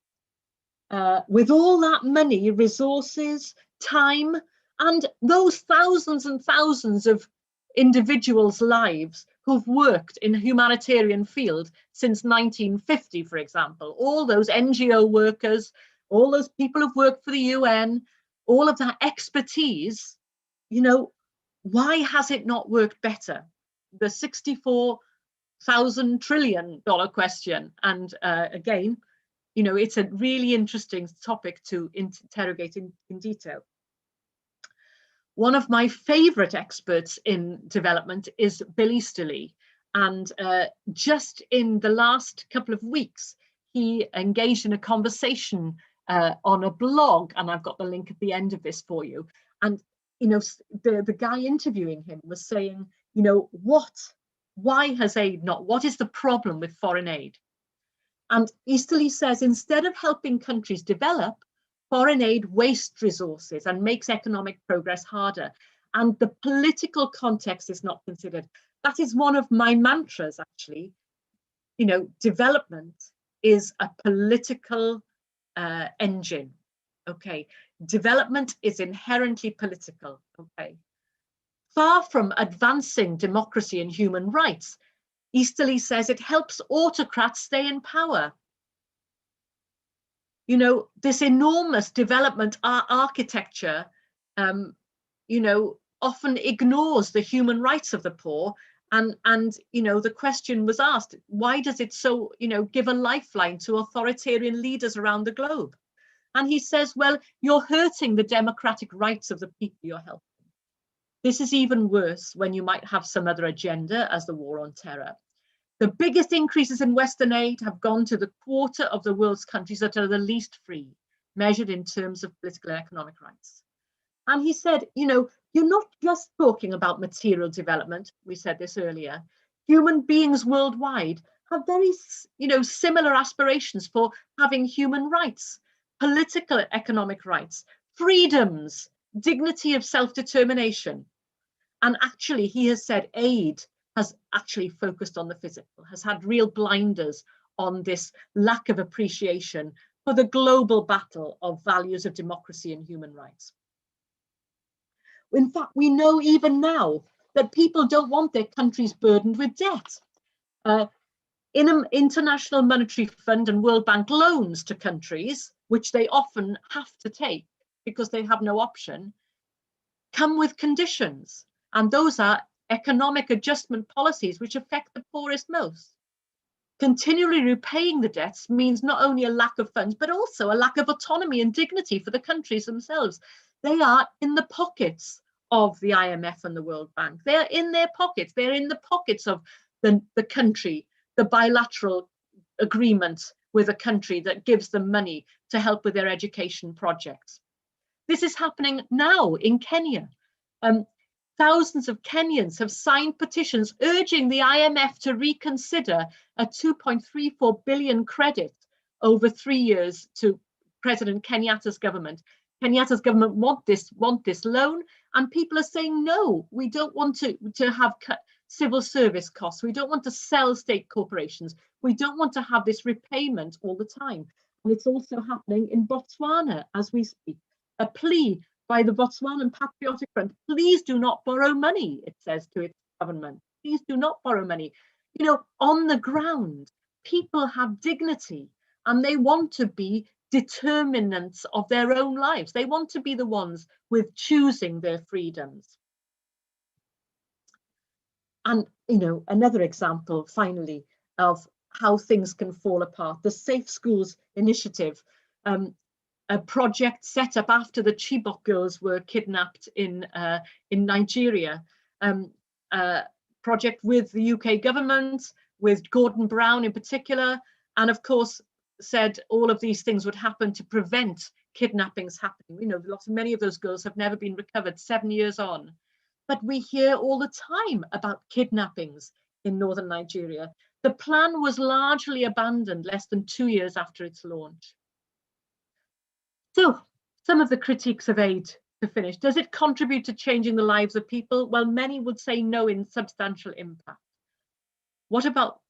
With all that money, resources, time, and those thousands and thousands of individuals' lives who've worked in a humanitarian field since 1950, for example, all those NGO workers, all those people who've worked for the UN, all of that expertise, why has it not worked better? The $64,000 trillion question. And again, it's a really interesting topic to interrogate in detail. One of my favorite experts in development is Bill Easterly. And just in the last couple of weeks, he engaged in a conversation on a blog, and I've got the link at the end of this for you. And, the guy interviewing him was saying, why has aid not, what is the problem with foreign aid? And Easterly says, instead of helping countries develop, foreign aid wastes resources and makes economic progress harder. And the political context is not considered. That is one of my mantras, actually. Development is a political engine. Okay. Development is inherently political. Okay. Far from advancing democracy and human rights, Easterly says it helps autocrats stay in power. This enormous development architecture, often ignores the human rights of the poor. And the question was asked, why does it so, give a lifeline to authoritarian leaders around the globe? And he says, well, you're hurting the democratic rights of the people you're helping. This is even worse when you might have some other agenda, as the war on terror. The biggest increases in Western aid have gone to the quarter of the world's countries that are the least free, measured in terms of political and economic rights. And he said, you're not just talking about material development. We said this earlier. Human beings worldwide have very, similar aspirations for having human rights, political and economic rights, freedoms, dignity of self-determination. And actually, he has said aid has actually focused on the physical, has had real blinders on this lack of appreciation for the global battle of values of democracy and human rights. In fact, we know even now that people don't want their countries burdened with debt. International Monetary Fund and World Bank loans to countries, which they often have to take because they have no option, come with conditions. And those are economic adjustment policies which affect the poorest most. Continually repaying the debts means not only a lack of funds, but also a lack of autonomy and dignity for the countries themselves. They are in the pockets of the IMF and the World Bank. They're in their pockets. They're in the pockets of the country, the bilateral agreement with a country that gives them money to help with their education projects. This is happening now in Kenya. Thousands of Kenyans have signed petitions urging the IMF to reconsider a 2.34 billion credit over 3 years to President Kenyatta's government. Kenyatta's government want this loan, and people are saying, no, we don't want to have civil service costs. We don't want to sell state corporations. We don't want to have this repayment all the time. And it's also happening in Botswana as we speak. A plea by the Botswanan Patriotic Front, please do not borrow money, it says to its government. Please do not borrow money. You know, on the ground, people have dignity and they want to be determinants of their own lives. They want to be the ones with choosing their freedoms. And, you know, another example, finally, of how things can fall apart, the Safe Schools Initiative, a project set up after the Chibok girls were kidnapped in Nigeria, project with the UK government, with Gordon Brown in particular, and of course said all of these things would happen to prevent kidnappings happening. You know, many of those girls have never been recovered 7 years on. But we hear all the time about kidnappings in northern Nigeria. The plan was largely abandoned less than 2 years after its launch. So, some of the critiques of aid to finish. Does it contribute to changing the lives of people? Well, many would say no in substantial impact. What about,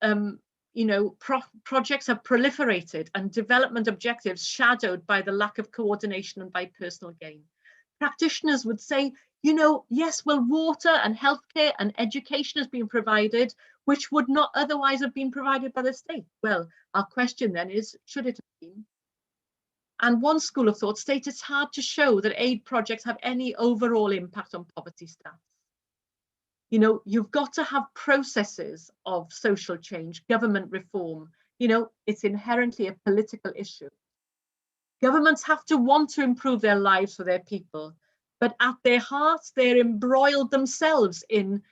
you know, projects have proliferated and development objectives shadowed by the lack of coordination and by personal gain. Practitioners would say, you know, yes, well, water and healthcare and education has been provided, which would not otherwise have been provided by the state. Well, our question then is, should it have been? And one school of thought states it's hard to show that aid projects have any overall impact on poverty stats. You know, you've got to have processes of social change, government reform. You know, it's inherently a political issue. Governments have to want to improve their lives for their people, but at their hearts, they're embroiled themselves in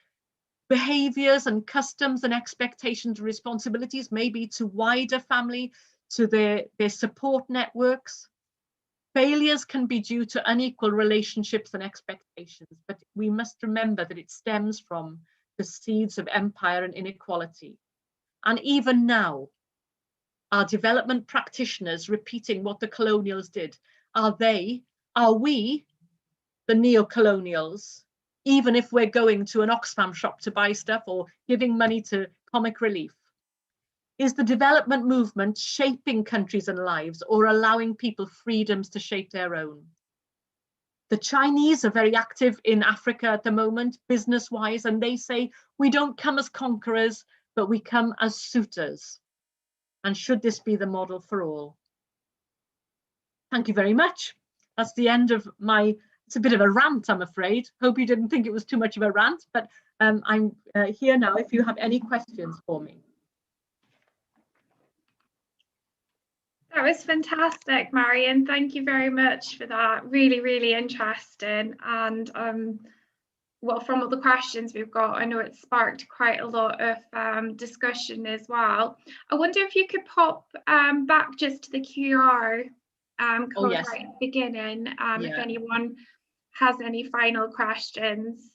behaviors and customs and expectations and responsibilities, maybe to wider family, to their support networks. Failures can be due to unequal relationships and expectations, but we must remember that it stems from the seeds of empire and inequality. And even now, are development practitioners repeating what the colonials did? Are we, the neo-colonials, even if we're going to an Oxfam shop to buy stuff or giving money to Comic Relief? Is the development movement shaping countries and lives or allowing people freedoms to shape their own? The Chinese are very active in Africa at the moment, business-wise, and they say, we don't come as conquerors, but we come as suitors. And should this be the model for all? Thank you very much. That's the end of my, it's a bit of a rant, I'm afraid. Hope you didn't think it was too much of a rant, but I'm here now if you have any questions for me. That was fantastic, Marion. Thank you very much for that. Really, really interesting. And well, from all the questions we've got, I know it sparked quite a lot of discussion as well. I wonder if you could pop back just to the QR code yes. right at the beginning, if anyone has any final questions.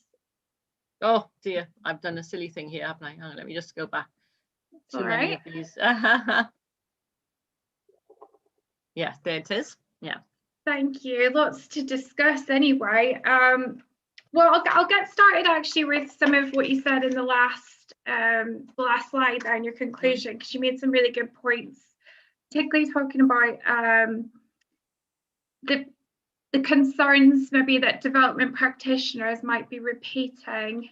Oh dear, I've done a silly thing here, haven't I? Oh, let me just go back. Too many of these. Yeah, there it is. Yeah. Thank you. Lots to discuss anyway. Well, I'll get started actually with some of what you said in the last slide there in your conclusion, because you made some really good points, particularly talking about the concerns maybe that development practitioners might be repeating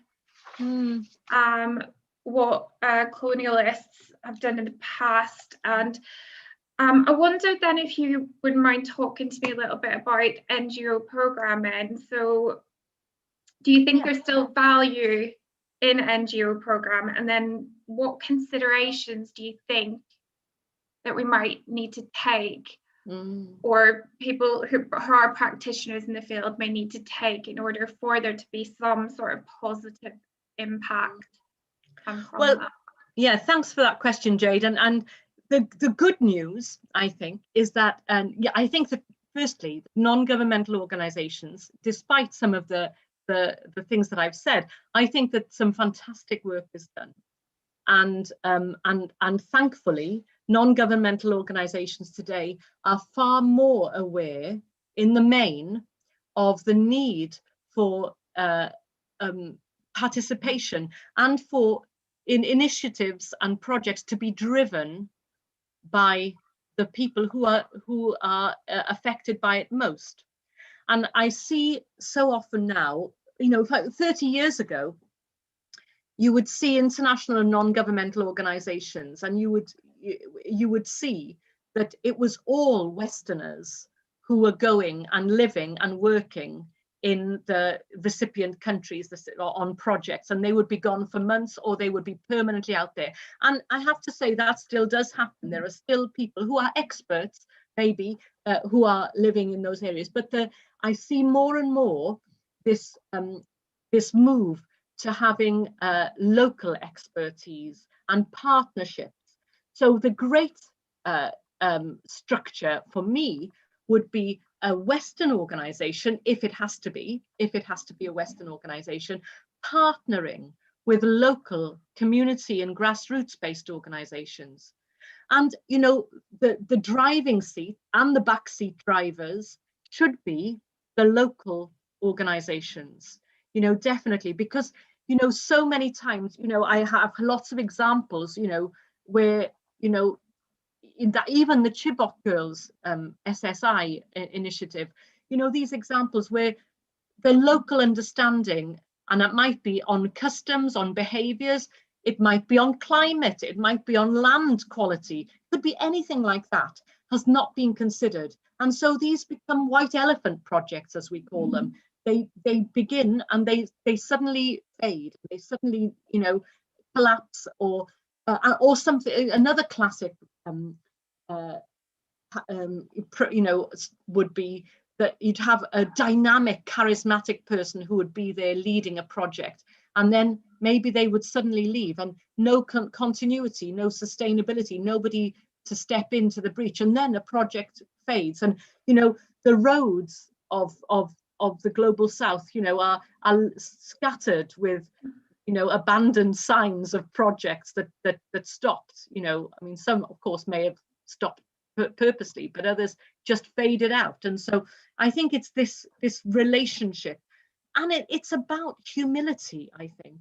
what colonialists have done in the past. And I wondered then if you wouldn't mind talking to me a little bit about NGO programming. So do you think there's still value in NGO program? And then what considerations do you think that we might need to take, or people who are practitioners in the field may need to take in order for there to be some sort of positive impact from that? Yeah, thanks for that question, Jade. And the good news, I think, is that I think that firstly, non-governmental organizations, despite some of the things that I've said, I think that some fantastic work is done. And thankfully, non-governmental organizations today are far more aware in the main of the need for participation and for initiatives and projects to be driven by the people who are affected by it most. And I see so often now, 30 years ago, you would see international and non-governmental organizations, and you would see that it was all Westerners who were going and living and working in the recipient countries on projects, and they would be gone for months or they would be permanently out there. And I have to say that still does happen. There are still people who are experts, maybe, who are living in those areas. But I see more and more this move to having local expertise and partnerships. So the great structure for me would be a Western organization, if it has to be a Western organization, partnering with local community and grassroots-based organizations. And the driving seat and the backseat drivers should be the local organizations, definitely, because so many times, I have lots of examples, where, in that even the Chibok Girls SSI initiative, these examples where the local understanding, and it might be on customs, on behaviors, it might be on climate, it might be on land quality, it could be anything like that, has not been considered. And so these become white elephant projects, as we call them. They begin and they suddenly fade, they suddenly collapse, or something. Another classic would be that you'd have a dynamic, charismatic person who would be there leading a project, and then maybe they would suddenly leave, and no continuity, no sustainability, nobody to step into the breach, and then a project fades. And the roads of the global south are scattered with abandoned signs of projects that stopped. I mean, some of course may have stopped purposely, but others just faded out. And so I think it's this relationship, and it's about humility, I think,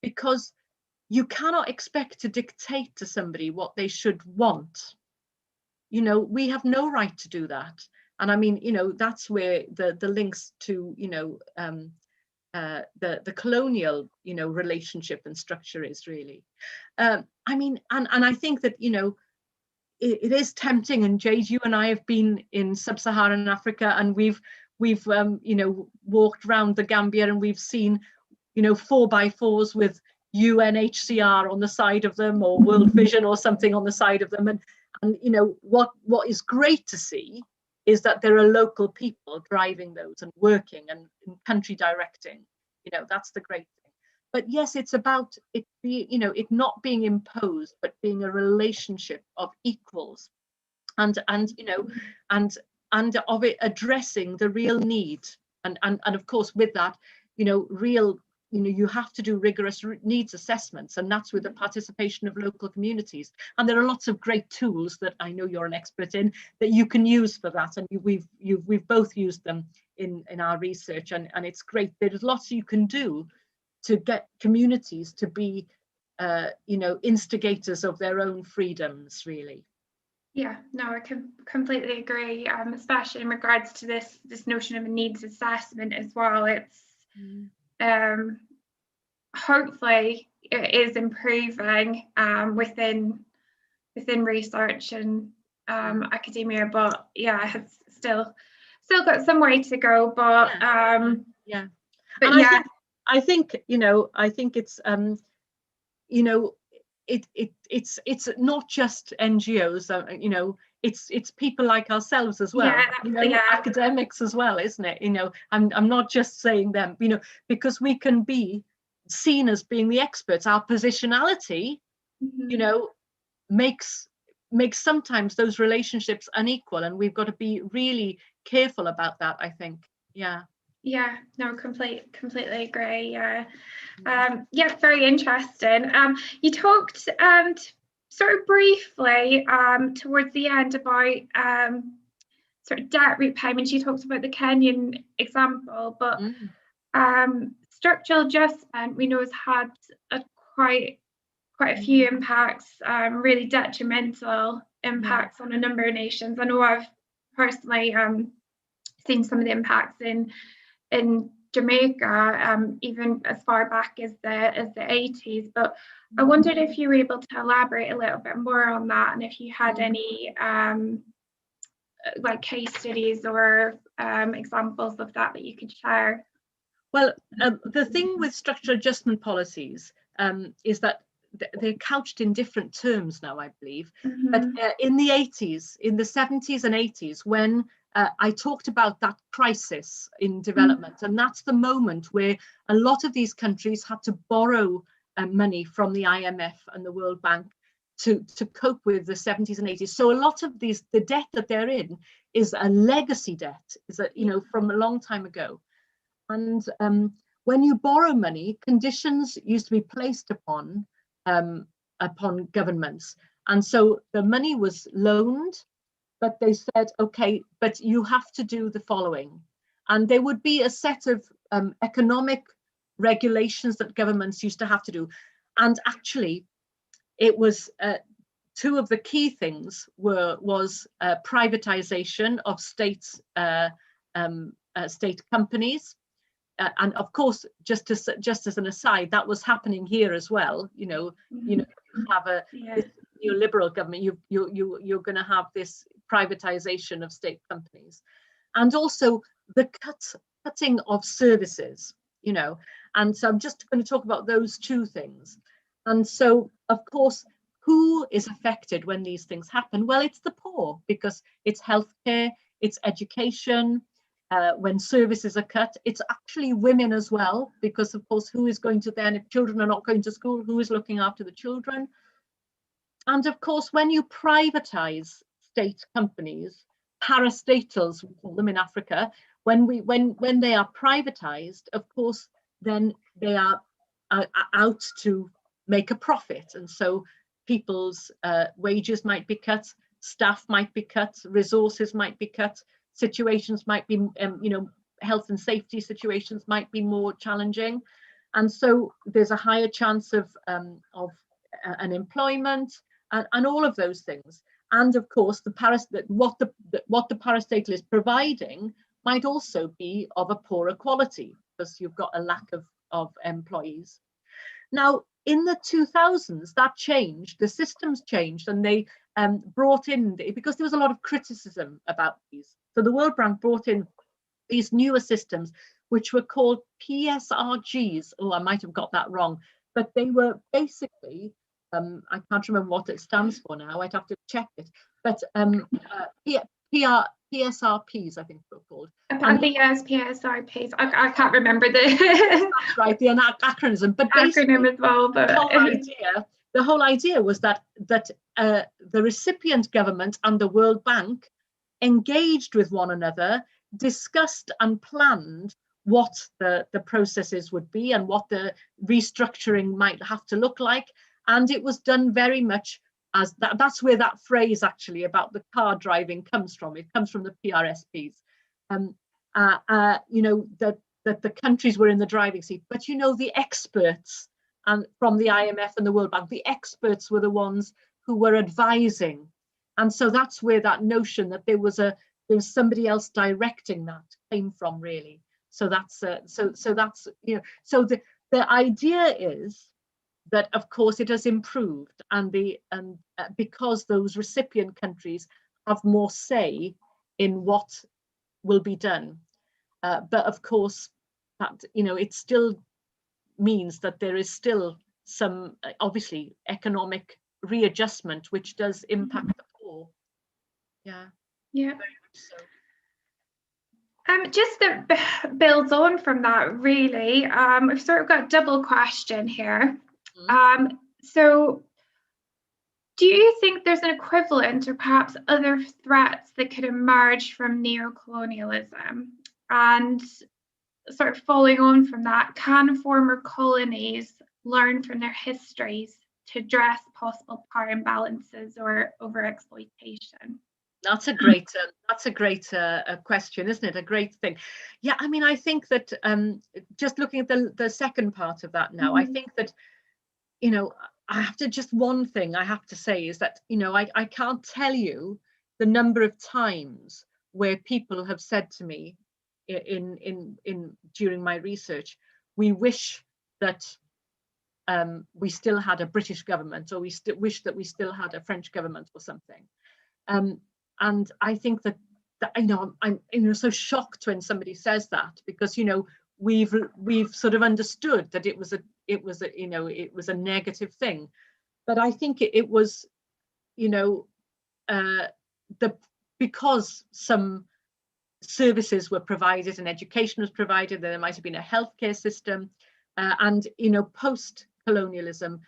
because you cannot expect to dictate to somebody what they should want. We have no right to do that. And I mean, that's where the links to the colonial relationship and structure is really. I mean, and I think that it is tempting, and Jade, you and I have been in sub-Saharan Africa, and we've walked around the Gambia, and we've seen 4x4s with UNHCR on the side of them, or World Vision or something on the side of them, and what is great to see is that there are local people driving those and working and country directing. That's the great thing. But yes, it's about it not being imposed, but being a relationship of equals, and of it addressing the real need, and of course with that, real. You have to do rigorous needs assessments, and that's with the participation of local communities. And there are lots of great tools that I know you're an expert in that you can use for that, and we've both used them in our research, and it's great. There's lots you can do to get communities to be instigators of their own freedoms, really. Yeah, no, I can completely agree, especially in regards to this notion of a needs assessment as well. It's hopefully it is improving within research and academia, but yeah, it's still got some way to go. But yeah. But and yeah, I think it's it's not just NGOs, it's people like ourselves as well, academics as well, isn't it? I'm not just saying them, because we can be seen as being the experts. Our positionality, makes sometimes those relationships unequal, and we've got to be really careful about that, I think. Yeah, no, completely agree. Yeah, very interesting. You talked sort of briefly towards the end about sort of debt repayment. You talked about the Kenyan example, but structural adjustment we know has had quite a few impacts, really detrimental impacts on a number of nations. I know I've personally seen some of the impacts in Jamaica, even as far back as the 80s. But I wondered if you were able to elaborate a little bit more on that, and if you had any like case studies or examples of that you could share. Well, the thing with structural adjustment policies is that they're couched in different terms now, I believe. But in the 80s, in the 70s and 80s, when I talked about that crisis in development, and that's the moment where a lot of these countries had to borrow money from the IMF and the World Bank to cope with the 70s and 80s. So a lot of the debt that they're in is a legacy debt, from a long time ago. And when you borrow money, conditions used to be placed upon governments. And so the money was loaned, but they said, okay, but you have to do the following. And there would be a set of economic regulations that governments used to have to do. And actually, it was two of the key things was privatization of state companies. And of course, just as an aside, that was happening here as well. You have a neoliberal government, you're going to have this privatization of state companies, and also the cutting of services. And so I'm just going to talk about those two things. And so, of course, who is affected when these things happen? Well, it's the poor, because it's healthcare, it's education. When services are cut, it's actually women as well, because of course, who is going to then, if children are not going to school, who is looking after the children? And of course, when you privatize state companies, parastatals, we call them in Africa, when they are privatized, of course, then they are out to make a profit. And so people's wages might be cut, staff might be cut, resources might be cut, situations might be, health and safety situations might be more challenging. And so there's a higher chance of unemployment and all of those things. And of course, what the parastatal is providing might also be of a poorer quality, because you've got a lack of employees. Now, in the 2000s, that changed, the systems changed, and they brought in, because there was a lot of criticism about these. So the World Bank brought in these newer systems, which were called PSRGs. Oh, I might have got that wrong, but they were basically, I can't remember what it stands for now, I'd have to check it, but PSRPs, I think they're called. I think yes, PSRPs. I can't remember the that's right, the acronym, but acronym as well. But the whole idea was that the recipient government and the World Bank engaged with one another, discussed and planned what the processes would be and what the restructuring might have to look like. And it was done very much as that's where that phrase actually about the car driving comes from. It comes from the PRSPs. That the countries were in the driving seat, but the experts and from the IMF and the World Bank, the experts were the ones who were advising. And so that's where that notion that there was somebody else directing that came from, really. So that's so the idea is that, of course, it has improved, and because those recipient countries have more say in what will be done. But of course, that, you know, it still means that there is still some obviously economic readjustment, which does impact the poor. Yeah. Yeah. Very much so. Just that builds on from that, really. We've sort of got a double question here. So do you think there's an equivalent or perhaps other threats that could emerge from neocolonialism? And sort of following on from that, can former colonies learn from their histories to address possible power imbalances or overexploitation? That's a great question, isn't it? A great thing. Yeah, I mean, I think that just looking at the second part of that now, I think that, you know, I have to, just one thing I have to say is that, you know, I can't tell you the number of times where people have said to me during my research, we wish that we still had a British government, or we wish that we still had a French government or something. And I think that you know, I'm, you know, so shocked when somebody says that, because, you know, we've sort of understood that it was a you know, it was a negative thing. But I think it was, you know, because some services were provided and education was provided, there might have been a healthcare system, and, you know, post-colonialism,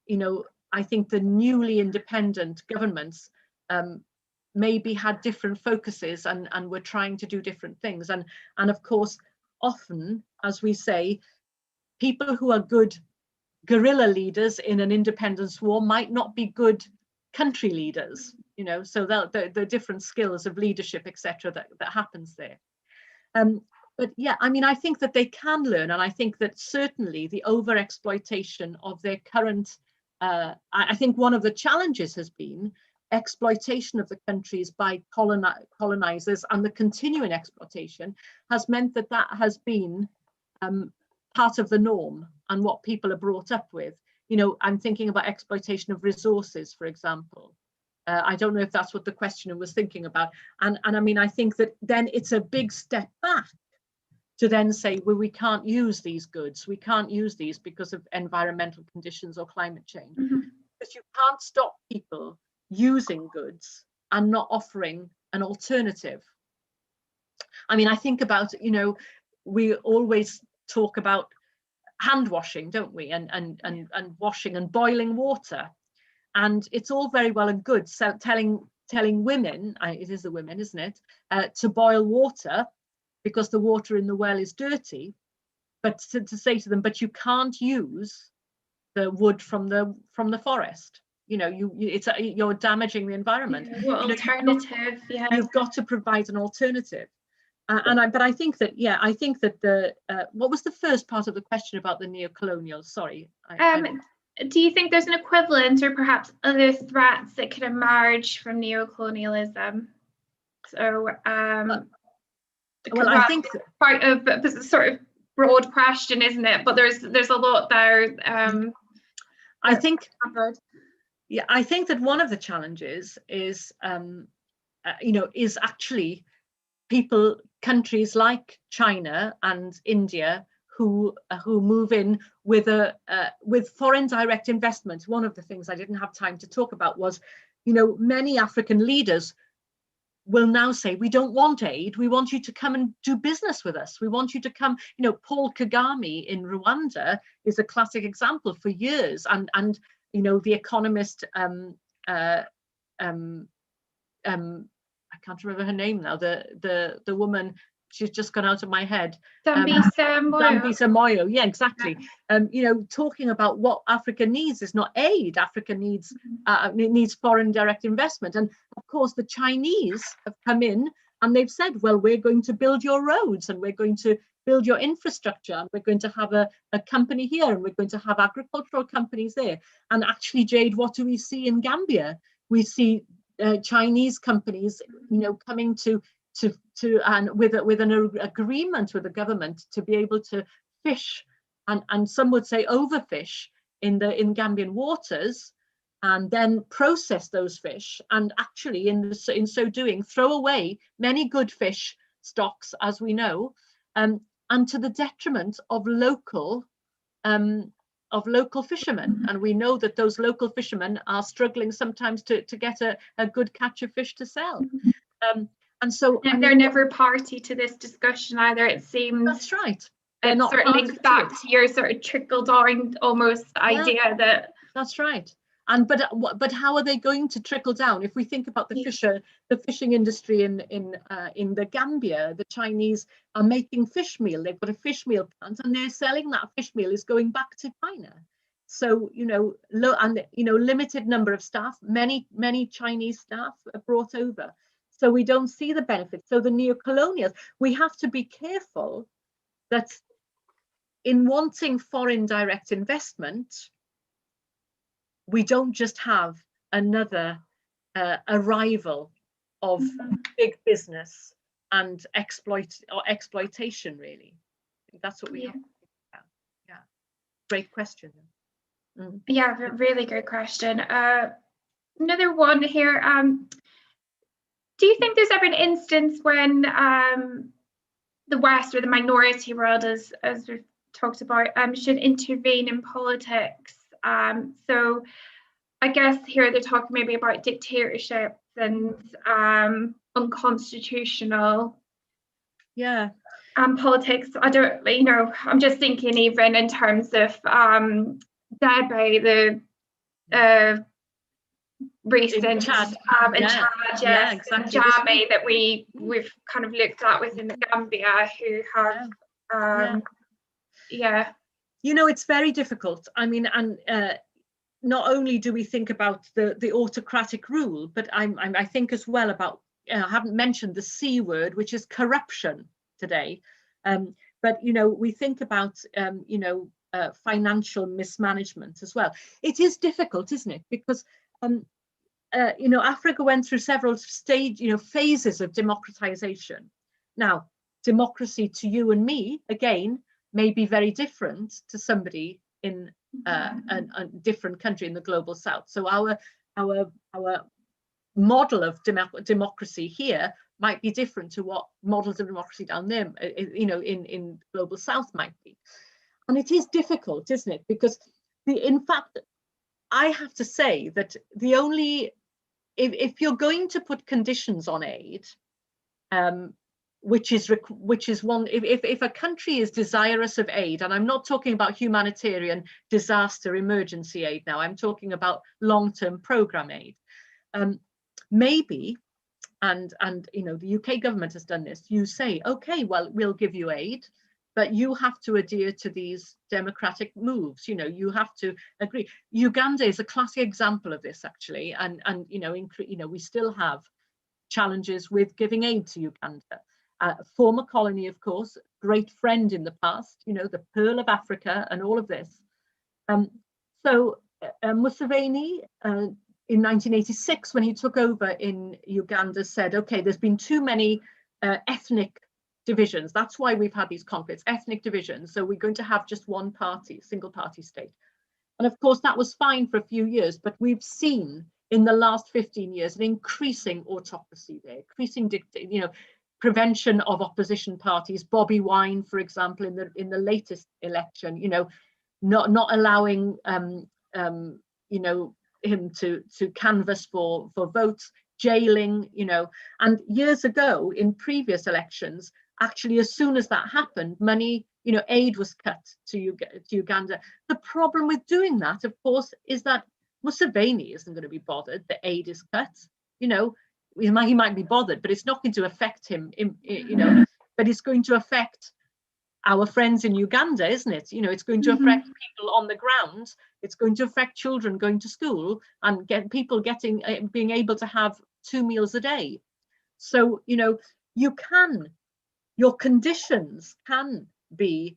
you know, I think the newly independent governments maybe had different focuses and were trying to do different things. And of course, often, as we say, people who are good guerrilla leaders in an independence war might not be good country leaders, you know, so the different skills of leadership, etc., that happens there. But yeah, I mean, I think that they can learn, and I think that certainly the overexploitation of their current, I think one of the challenges has been exploitation of the countries by colonizers, and the continuing exploitation has meant that has been part of the norm and what people are brought up with. You know, I'm thinking about exploitation of resources, for example. I don't know if that's what the questioner was thinking about. And I mean, I think that then it's a big step back to then say, well, we can't use these goods. We can't use these because of environmental conditions or climate change. Because you can't stop people using goods and not offering an alternative. I mean, I think about, you know, we always talk about hand washing, don't we? And washing and boiling water. And it's all very well and good, so telling women, it is the women, isn't it, to boil water because the water in the well is dirty, but to say to them, but you can't use the wood from the forest. You know, you're damaging the environment. What alternative? You've got to provide an alternative. But I think that, yeah, I think that what was the first part of the question about the neocolonial? Sorry. Do you think there's an equivalent or perhaps other threats that could emerge from neocolonialism? So, well, I think part of this is sort of broad question, isn't it? But there's a lot there. I think. Yeah, I think that one of the challenges is, you know, is actually countries like China and India who move in with foreign direct investment. One of the things I didn't have time to talk about was, you know, many African leaders will now say, we don't want aid, we want you to come and do business with us. We want you to come, you know, Paul Kagame in Rwanda is a classic example for years. And you know, the economist, I can't remember her name now, the woman, she's just gone out of my head. Dambisa Moyo, yeah, exactly. You know, talking about what Africa needs is not aid. Africa needs needs foreign direct investment. And of course, the Chinese have come in and they've said, well, we're going to build your roads and we're going to build your infrastructure, and we're going to have a company here, and we're going to have agricultural companies there. And actually, Jade, what do we see in Gambia? We see Chinese companies, you know, coming with an agreement with the government to be able to fish and some would say overfish in Gambian waters, and then process those fish, and actually in so doing throw away many good fish stocks, as we know, and to the detriment of local fishermen. And we know that those local fishermen are struggling sometimes to get a good catch of fish to sell. And so they're never party to this discussion either, it seems. That's right. It sort of links back to your sort of trickle down almost idea that. That's right. And but how are they going to trickle down? If we think about the fishing industry in the Gambia, the Chinese are making fish meal. They've got a fish meal plant, and they're selling that fish meal is going back to China. So limited number of staff. Many Chinese staff are brought over. So we don't see the benefits. So the neo-colonials, we have to be careful that in wanting foreign direct investment, we don't just have another arrival of big business and exploitation, really. I think that's what we have to think about. Yeah, great question. Yeah, really good question. Another one here. Do you think there's ever an instance when the West or the minority world, as we've talked about, should intervene in politics? So I guess here they're talking maybe about dictatorships and unconstitutional politics. I don't, I'm just thinking even in terms of Debe, the recent in Chad, exactly. Jammeh that we've kind of looked at within the Gambia, who have it's very difficult. I mean, and not only do we think about the autocratic rule, but I think as well about, I haven't mentioned the C word, which is corruption today. But we think about financial mismanagement as well. It is difficult, isn't it? Because Africa went through several phases of democratization. Now, democracy to you and me, again, may be very different to somebody in a different country in the global south. So our model of democracy here might be different to what models of democracy down there, in global south might be. And it is difficult, isn't it? Because in fact, I have to say that the only, if you're going to put conditions on aid, which is one, if a country is desirous of aid, and I'm not talking about humanitarian disaster emergency aid now, I'm talking about long-term program aid, maybe, and the UK government has done this, you say, okay, well, we'll give you aid, but you have to adhere to these democratic moves. You have to agree. Uganda is a classic example of this, actually, and we still have challenges with giving aid to Uganda. Former colony, of course, great friend in the past, the Pearl of Africa and all of this. So Museveni, in 1986, when he took over in Uganda, said, okay, there's been too many ethnic divisions. That's why we've had these conflicts, ethnic divisions. So we're going to have just one party, single party state. And of course, that was fine for a few years, but we've seen in the last 15 years an increasing autocracy there, increasing prevention of opposition parties. Bobby Wine, for example, in the latest election, not allowing him to canvass for votes, jailing, and years ago in previous elections, actually, as soon as that happened, money, aid was cut to Uganda. The problem with doing that, of course, is that Museveni isn't going to be bothered. The aid is cut. He might be bothered, but it's not going to affect him. But it's going to affect our friends in Uganda, isn't it? It's going to affect people on the ground. It's going to affect children going to school and get people being able to have 2 meals a day. So your conditions can be,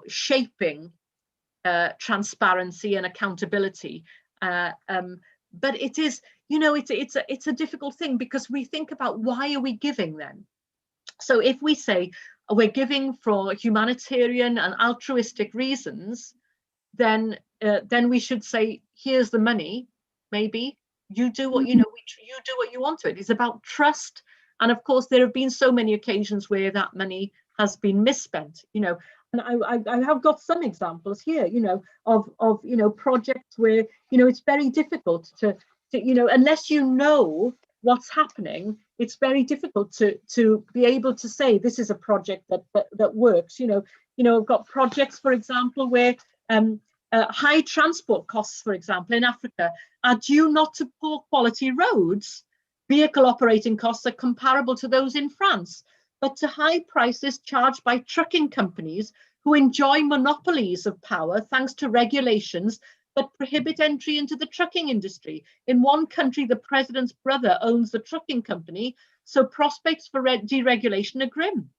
shaping transparency and accountability. But it is, it's a difficult thing, because we think about, why are we giving then? So if we say we're giving for humanitarian and altruistic reasons, then we should say, here's the money, maybe you do what you do what you want to it. It's about trust. And of course, there have been so many occasions where that money has been misspent, and I have got some examples here, of projects where, it's very difficult to unless you know what's happening, it's very difficult to be able to say this is a project that works. I've got projects, for example, where high transport costs, for example, in Africa, are due not to poor quality roads. Vehicle operating costs are comparable to those in France, but to high prices charged by trucking companies who enjoy monopolies of power thanks to regulations that prohibit entry into the trucking industry. In one country, the president's brother owns the trucking company, so prospects for deregulation are grim.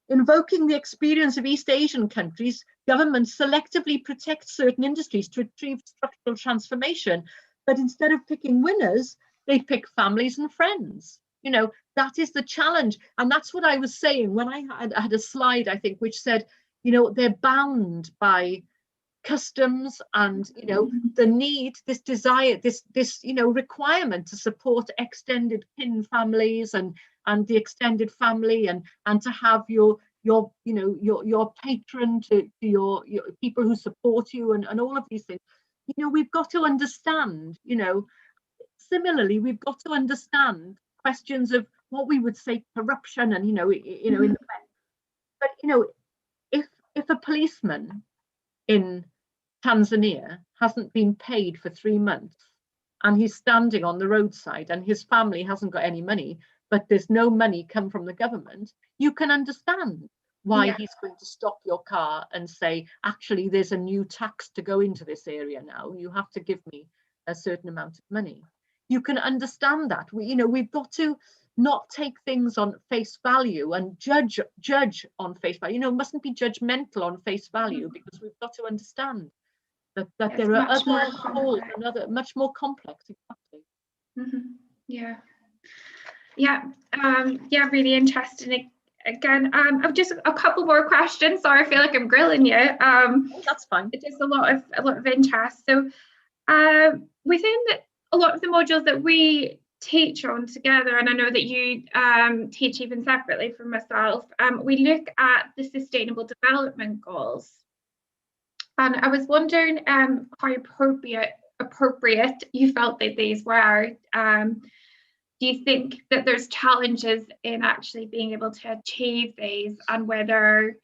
Invoking the experience of East Asian countries, governments selectively protect certain industries to achieve structural transformation, but instead of picking winners, they pick families and friends. That is the challenge. And that's what I was saying when I had a slide, I think, which said, they're bound by customs and, the need, this desire, this requirement to support extended kin families and the extended family, and to have your patron, to your people who support you, and all of these things. We've got to understand, similarly, we've got to understand questions of what we would say corruption, and in the but if a policeman in Tanzania hasn't been paid for 3 months, and he's standing on the roadside, and his family hasn't got any money, but there's no money come from the government, you can understand why he's going to stop your car and say, actually, there's a new tax to go into this area now. You have to give me a certain amount of money. You can understand that. We've got to not take things on face value and judge on face value. Mustn't be judgmental on face value, because we've got to understand that there are other calls, much more complex. Exactly. Yeah, really interesting. Again, I've just a couple more questions. Sorry, I feel like I'm grilling you. That's fine. There's a lot of interest. So, within a lot of the modules that we teach on together, and I know that you teach even separately from myself, we look at the Sustainable Development Goals. And I was wondering how appropriate you felt that these were. Do you think that there's challenges in actually being able to achieve these, and whether,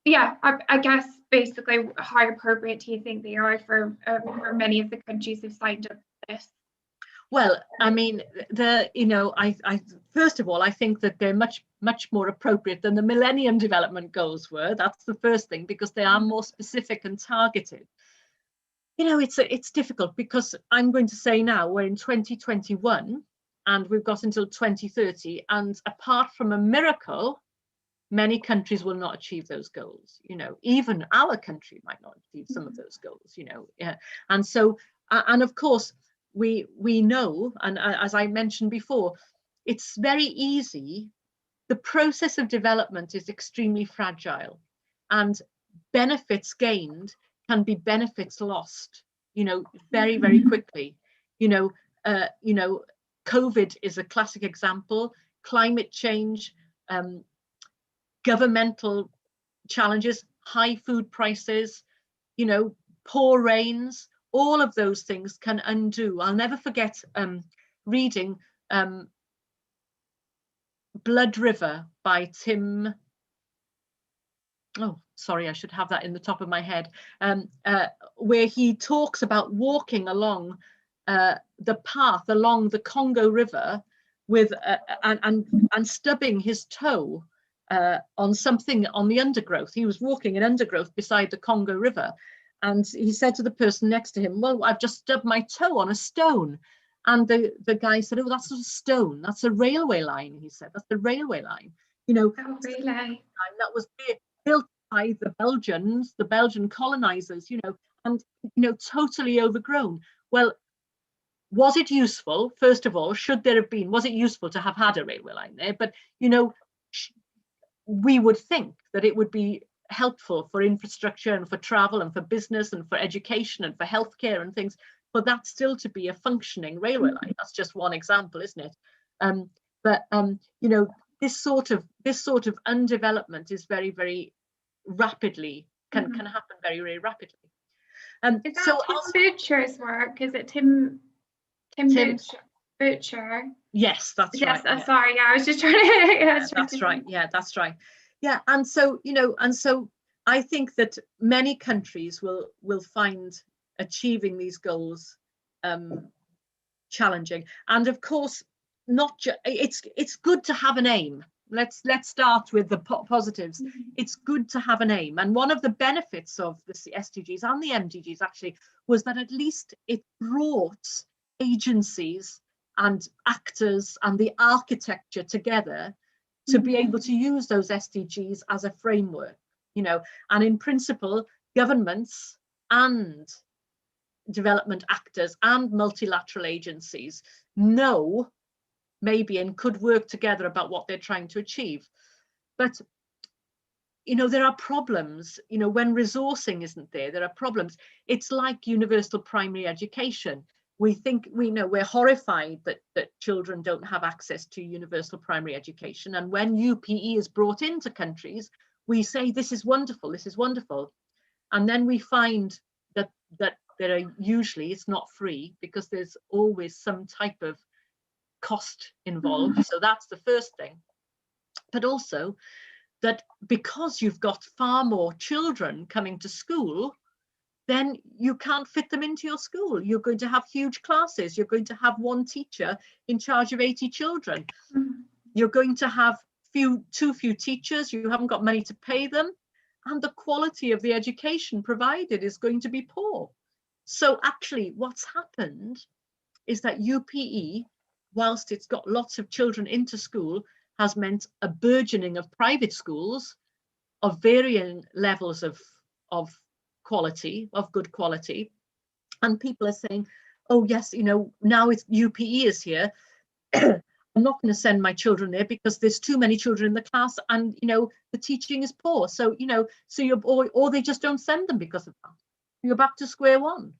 I guess basically how appropriate do you think they are for many of the countries who've signed up for this? Well, I mean, I first of all, I think that they're much more appropriate than the Millennium Development Goals were. That's the first thing, because they are more specific and targeted. It's difficult, because I'm going to say now we're in 2021 and we've got until 2030, and apart from a miracle, many countries will not achieve those goals. Even our country might not achieve some of those goals. And so, and of course, we know, and as I mentioned before, it's very easy. The process of development is extremely fragile, and benefits gained can be benefits lost, very, very quickly. COVID is a classic example. Climate change, governmental challenges, high food prices, poor rains, all of those things can undo. I'll never forget reading Blood River by Tim. Oh, sorry, I should have that in the top of my head, where he talks about walking along the path along the Congo River with and stubbing his toe on something on the undergrowth. He was walking in undergrowth beside the Congo River, and he said to the person next to him, "Well, I've just stubbed my toe on a stone." And the guy said, "Oh, that's not a stone, that's a railway line." He said, "That's the railway line." Oh, really? That was built by the Belgian colonizers, and totally overgrown. Well, was it useful? First of all, should there have been, was it useful to have had a railway line there? But, you know, we would think that it would be helpful for infrastructure and for travel and for business and for education and for healthcare and things, for that still to be a functioning railway line. That's just one example, isn't it? You know, this sort of undevelopment is very, very rapidly can happen very, very rapidly. Is that Tim Butcher's work? Is it Tim Butcher? Yes, that's right. Yes, sorry, yeah, I was just trying to. Yeah, that's right. Yeah, that's right. Yeah, and so, you know, and so I think that many countries will find achieving these goals challenging. And of course, not just it's good to have an aim. Let's start with the positives. It's good to have an aim, and one of the benefits of the SDGs and the MDGs actually was that at least it brought agencies and actors and the architecture together to be able to use those SDGs as a framework, you know, and in principle, governments and development actors and multilateral agencies know maybe and could work together about what they're trying to achieve. But, you know, there are problems, you know, when resourcing isn't there, there are problems. It's like universal primary education. We're horrified that children don't have access to universal primary education. And when UPE is brought into countries, we say, this is wonderful, this is wonderful. And then we find that there are usually, it's not free, because there's always some type of cost involved. So that's the first thing. But also that because you've got far more children coming to school, then you can't fit them into your school. You're going to have huge classes. You're going to have one teacher in charge of 80 children. You're going to have too few teachers. You haven't got money to pay them. And the quality of the education provided is going to be poor. So actually what's happened is that UPE, whilst it's got lots of children into school, has meant a burgeoning of private schools of varying levels of quality, of good quality. And people are saying, oh yes, you know, now it's UPE is here. I'm not going to send my children there because there's too many children in the class, and you know the teaching is poor. So you know, or they just don't send them because of that. You're back to square one.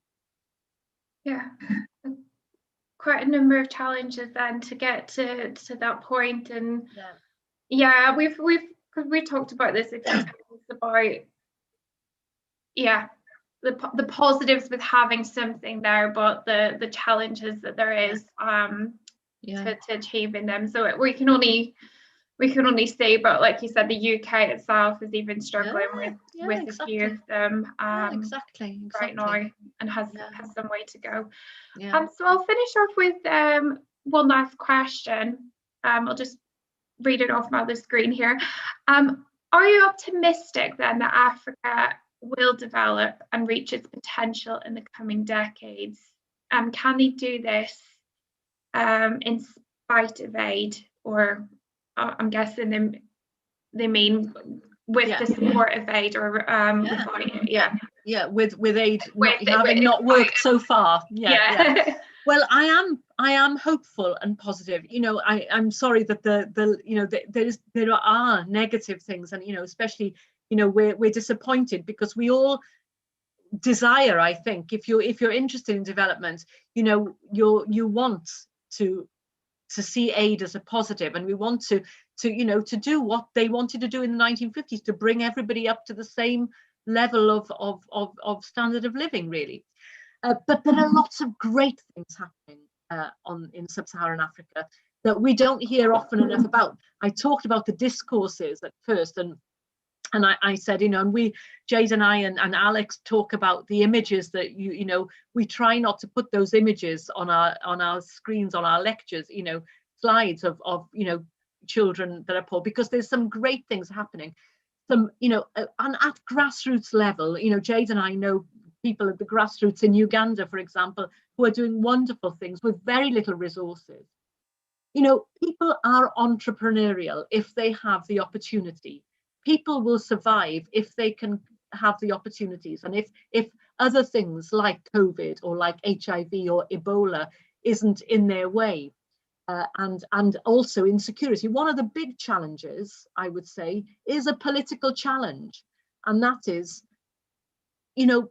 Yeah. Quite a number of challenges then to get to that point. And yeah, we've talked about this a few times about the positives with having something there, but the challenges that there is to achieving them. So we can only say, but like you said, the UK itself is even struggling with a few of them exactly right now, and has some way to go. So I'll finish off with one last question. I'll just read it off my other screen here. Are you optimistic then that Africa will develop and reach its potential in the coming decades? Can they do this in spite of aid, or I'm guessing they mean with the support of aid, or with aid having not worked so far. Well, I am hopeful and positive. You know, I'm sorry that there are negative things, and you know, especially, you know, we're disappointed because we all desire, I think, if you're interested in development, you know, you want to see aid as a positive, and we want to do what they wanted to do in the 1950s, to bring everybody up to the same level of standard of living, really. But there are lots of great things happening in sub-Saharan Africa that we don't hear often enough about. I talked about the discourses at first, and I said, you know, and Jade and I and Alex talk about the images that you know, we try not to put those images on our screens, on our lectures, you know, slides of you know, children that are poor, because there's some great things happening. Some, you know, and at grassroots level, you know, Jade and I know people at the grassroots in Uganda, for example, who are doing wonderful things with very little resources. You know, people are entrepreneurial if they have the opportunity. People will survive if they can have the opportunities, and if other things like COVID or like HIV or Ebola, isn't in their way. And also insecurity. One of the big challenges, I would say, is a political challenge. And that is, you know,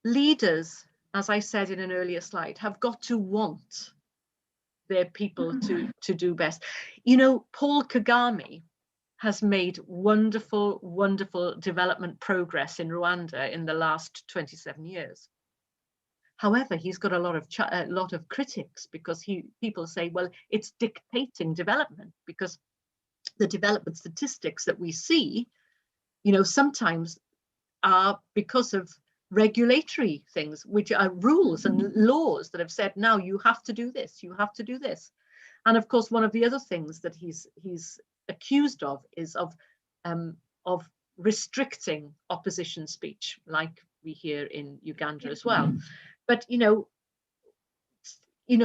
leaders, as I said in an earlier slide, have got to want their people to do best. You know, Paul Kagame has made wonderful, wonderful development progress in Rwanda in the last 27 years. However, he's got a lot of critics, because people say, well, it's dictating development, because the development statistics that we see, you know, sometimes are because of regulatory things, which are rules and laws that have said, now you have to do this, you have to do this. And of course, one of the other things that he's accused of is of restricting opposition speech, like we hear in Uganda as well. But you know,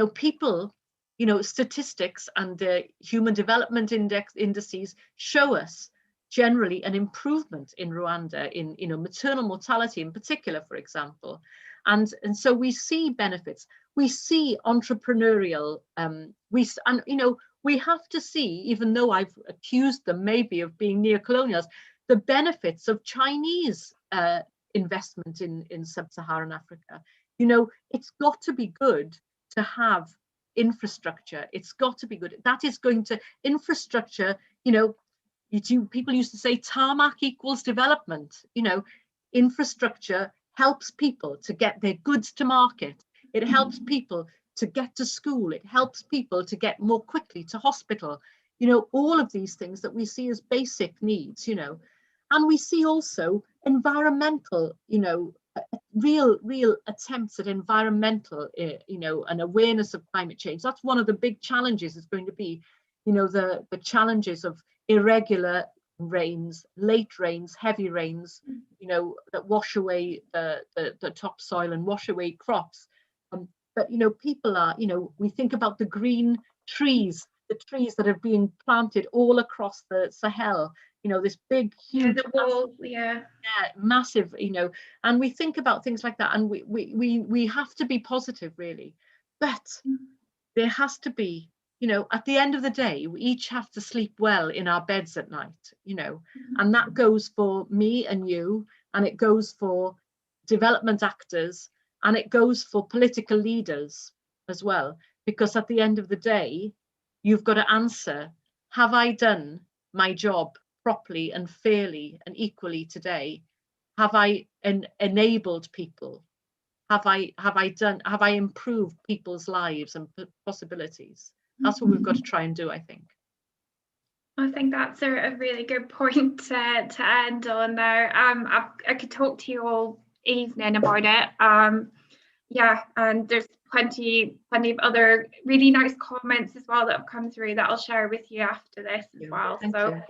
people, you know, statistics and the human development indices show us generally an improvement in Rwanda in, you know, maternal mortality in particular, for example. And so we see benefits, we see entrepreneurial, you know, we have to see, even though I've accused them maybe of being neo-colonials, the benefits of Chinese investment in sub-Saharan Africa. You know, it's got to be good to have infrastructure. It's got to be good. That is going to, infrastructure, you know, people used to say tarmac equals development. You know, infrastructure helps people to get their goods to market. It helps people to get to school. It helps people to get more quickly to hospital. You know, all of these things that we see as basic needs, you know. And we see also environmental, you know, real attempts at environmental, you know, an awareness of climate change. That's one of the big challenges is going to be, you know, the challenges of irregular rains, late rains, heavy rains, you know, that wash away the topsoil and wash away crops. But, you know, people are, you know, we think about the green trees, the trees that are being planted all across the Sahel, you know, this big, huge, the wall, massive, you know, and we think about things like that, and we have to be positive, really. But there has to be, you know, at the end of the day, we each have to sleep well in our beds at night, you know, and that goes for me and you, and it goes for development actors, and it goes for political leaders as well, because at the end of the day, you've got to answer, have I done my job properly and fairly and equally today? Have I enabled people? Have I improved people's lives and possibilities? That's what we've got to try and do, I think. I think that's a really good point to end on there. I could talk to you all evening about it. Yeah, and there's plenty of other really nice comments as well that have come through that I'll share with you after this as well. So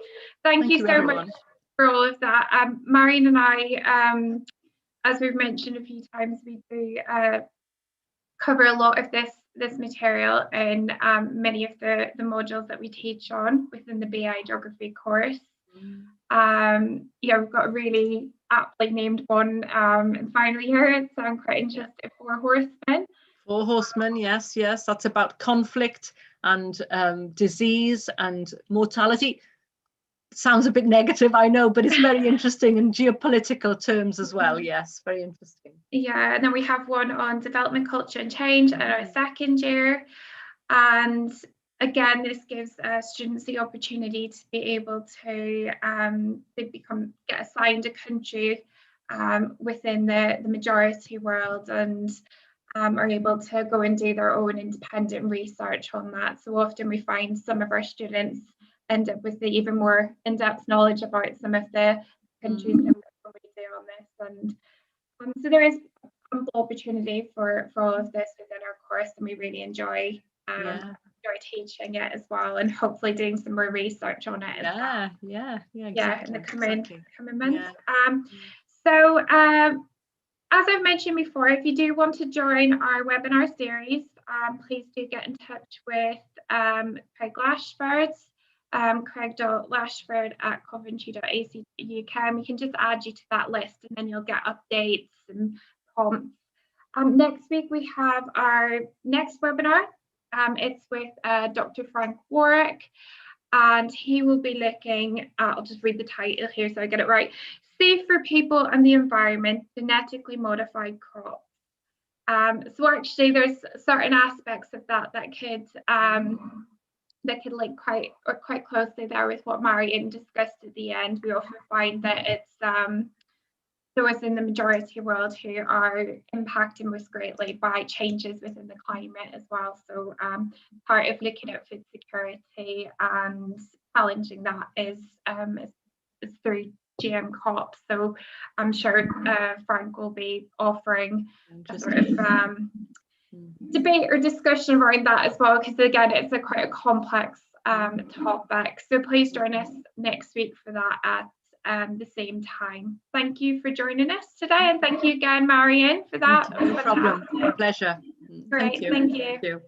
thank you so much for all of that. Marion and I, as we've mentioned a few times, we do cover a lot of this material in many of the modules that we teach on within the BI Geography course. Yeah, we've got a really aptly named one, and finally here it sounds quite interesting, 4 Horsemen. 4 Horsemen, yes, that's about conflict and disease and mortality. Sounds a bit negative, I know, but it's very interesting in geopolitical terms as well. Yes, very interesting. Yeah, and then we have one on development, culture and change in our second year. And again, this gives students the opportunity to be able to get assigned a country within the majority world, and are able to go and do their own independent research on that. So often we find some of our students end up with the even more in-depth knowledge about some of the countries that we do on this. And so there is ample opportunity for all of this within our course, and we really enjoy teaching it as well, and hopefully doing some more research on it as well. Exactly, in the coming months. So as I've mentioned before, if you do want to join our webinar series, please do get in touch with Craig Lashford, craig.lashford@coventry.ac.uk, and we can just add you to that list, and then you'll get updates and prompts Next week we have our next webinar. It's with Dr. Frank Warwick, and he will be looking, I'll just read the title here so I get it right, Safe for People and the Environment, Genetically Modified Crops. So actually there's certain aspects of that could link quite closely there with what Marion discussed at the end. We often find that it's those in the majority world who are impacted most greatly by changes within the climate as well. So part of looking at food security and challenging that is through GM crops. So I'm sure Frank will be offering a sort of debate or discussion around that as well, because again, it's quite a complex topic. So please join us next week for that at the same time. Thank you for joining us today, and thank you again, Marion, for that. No problem. A pleasure. Great, thank you.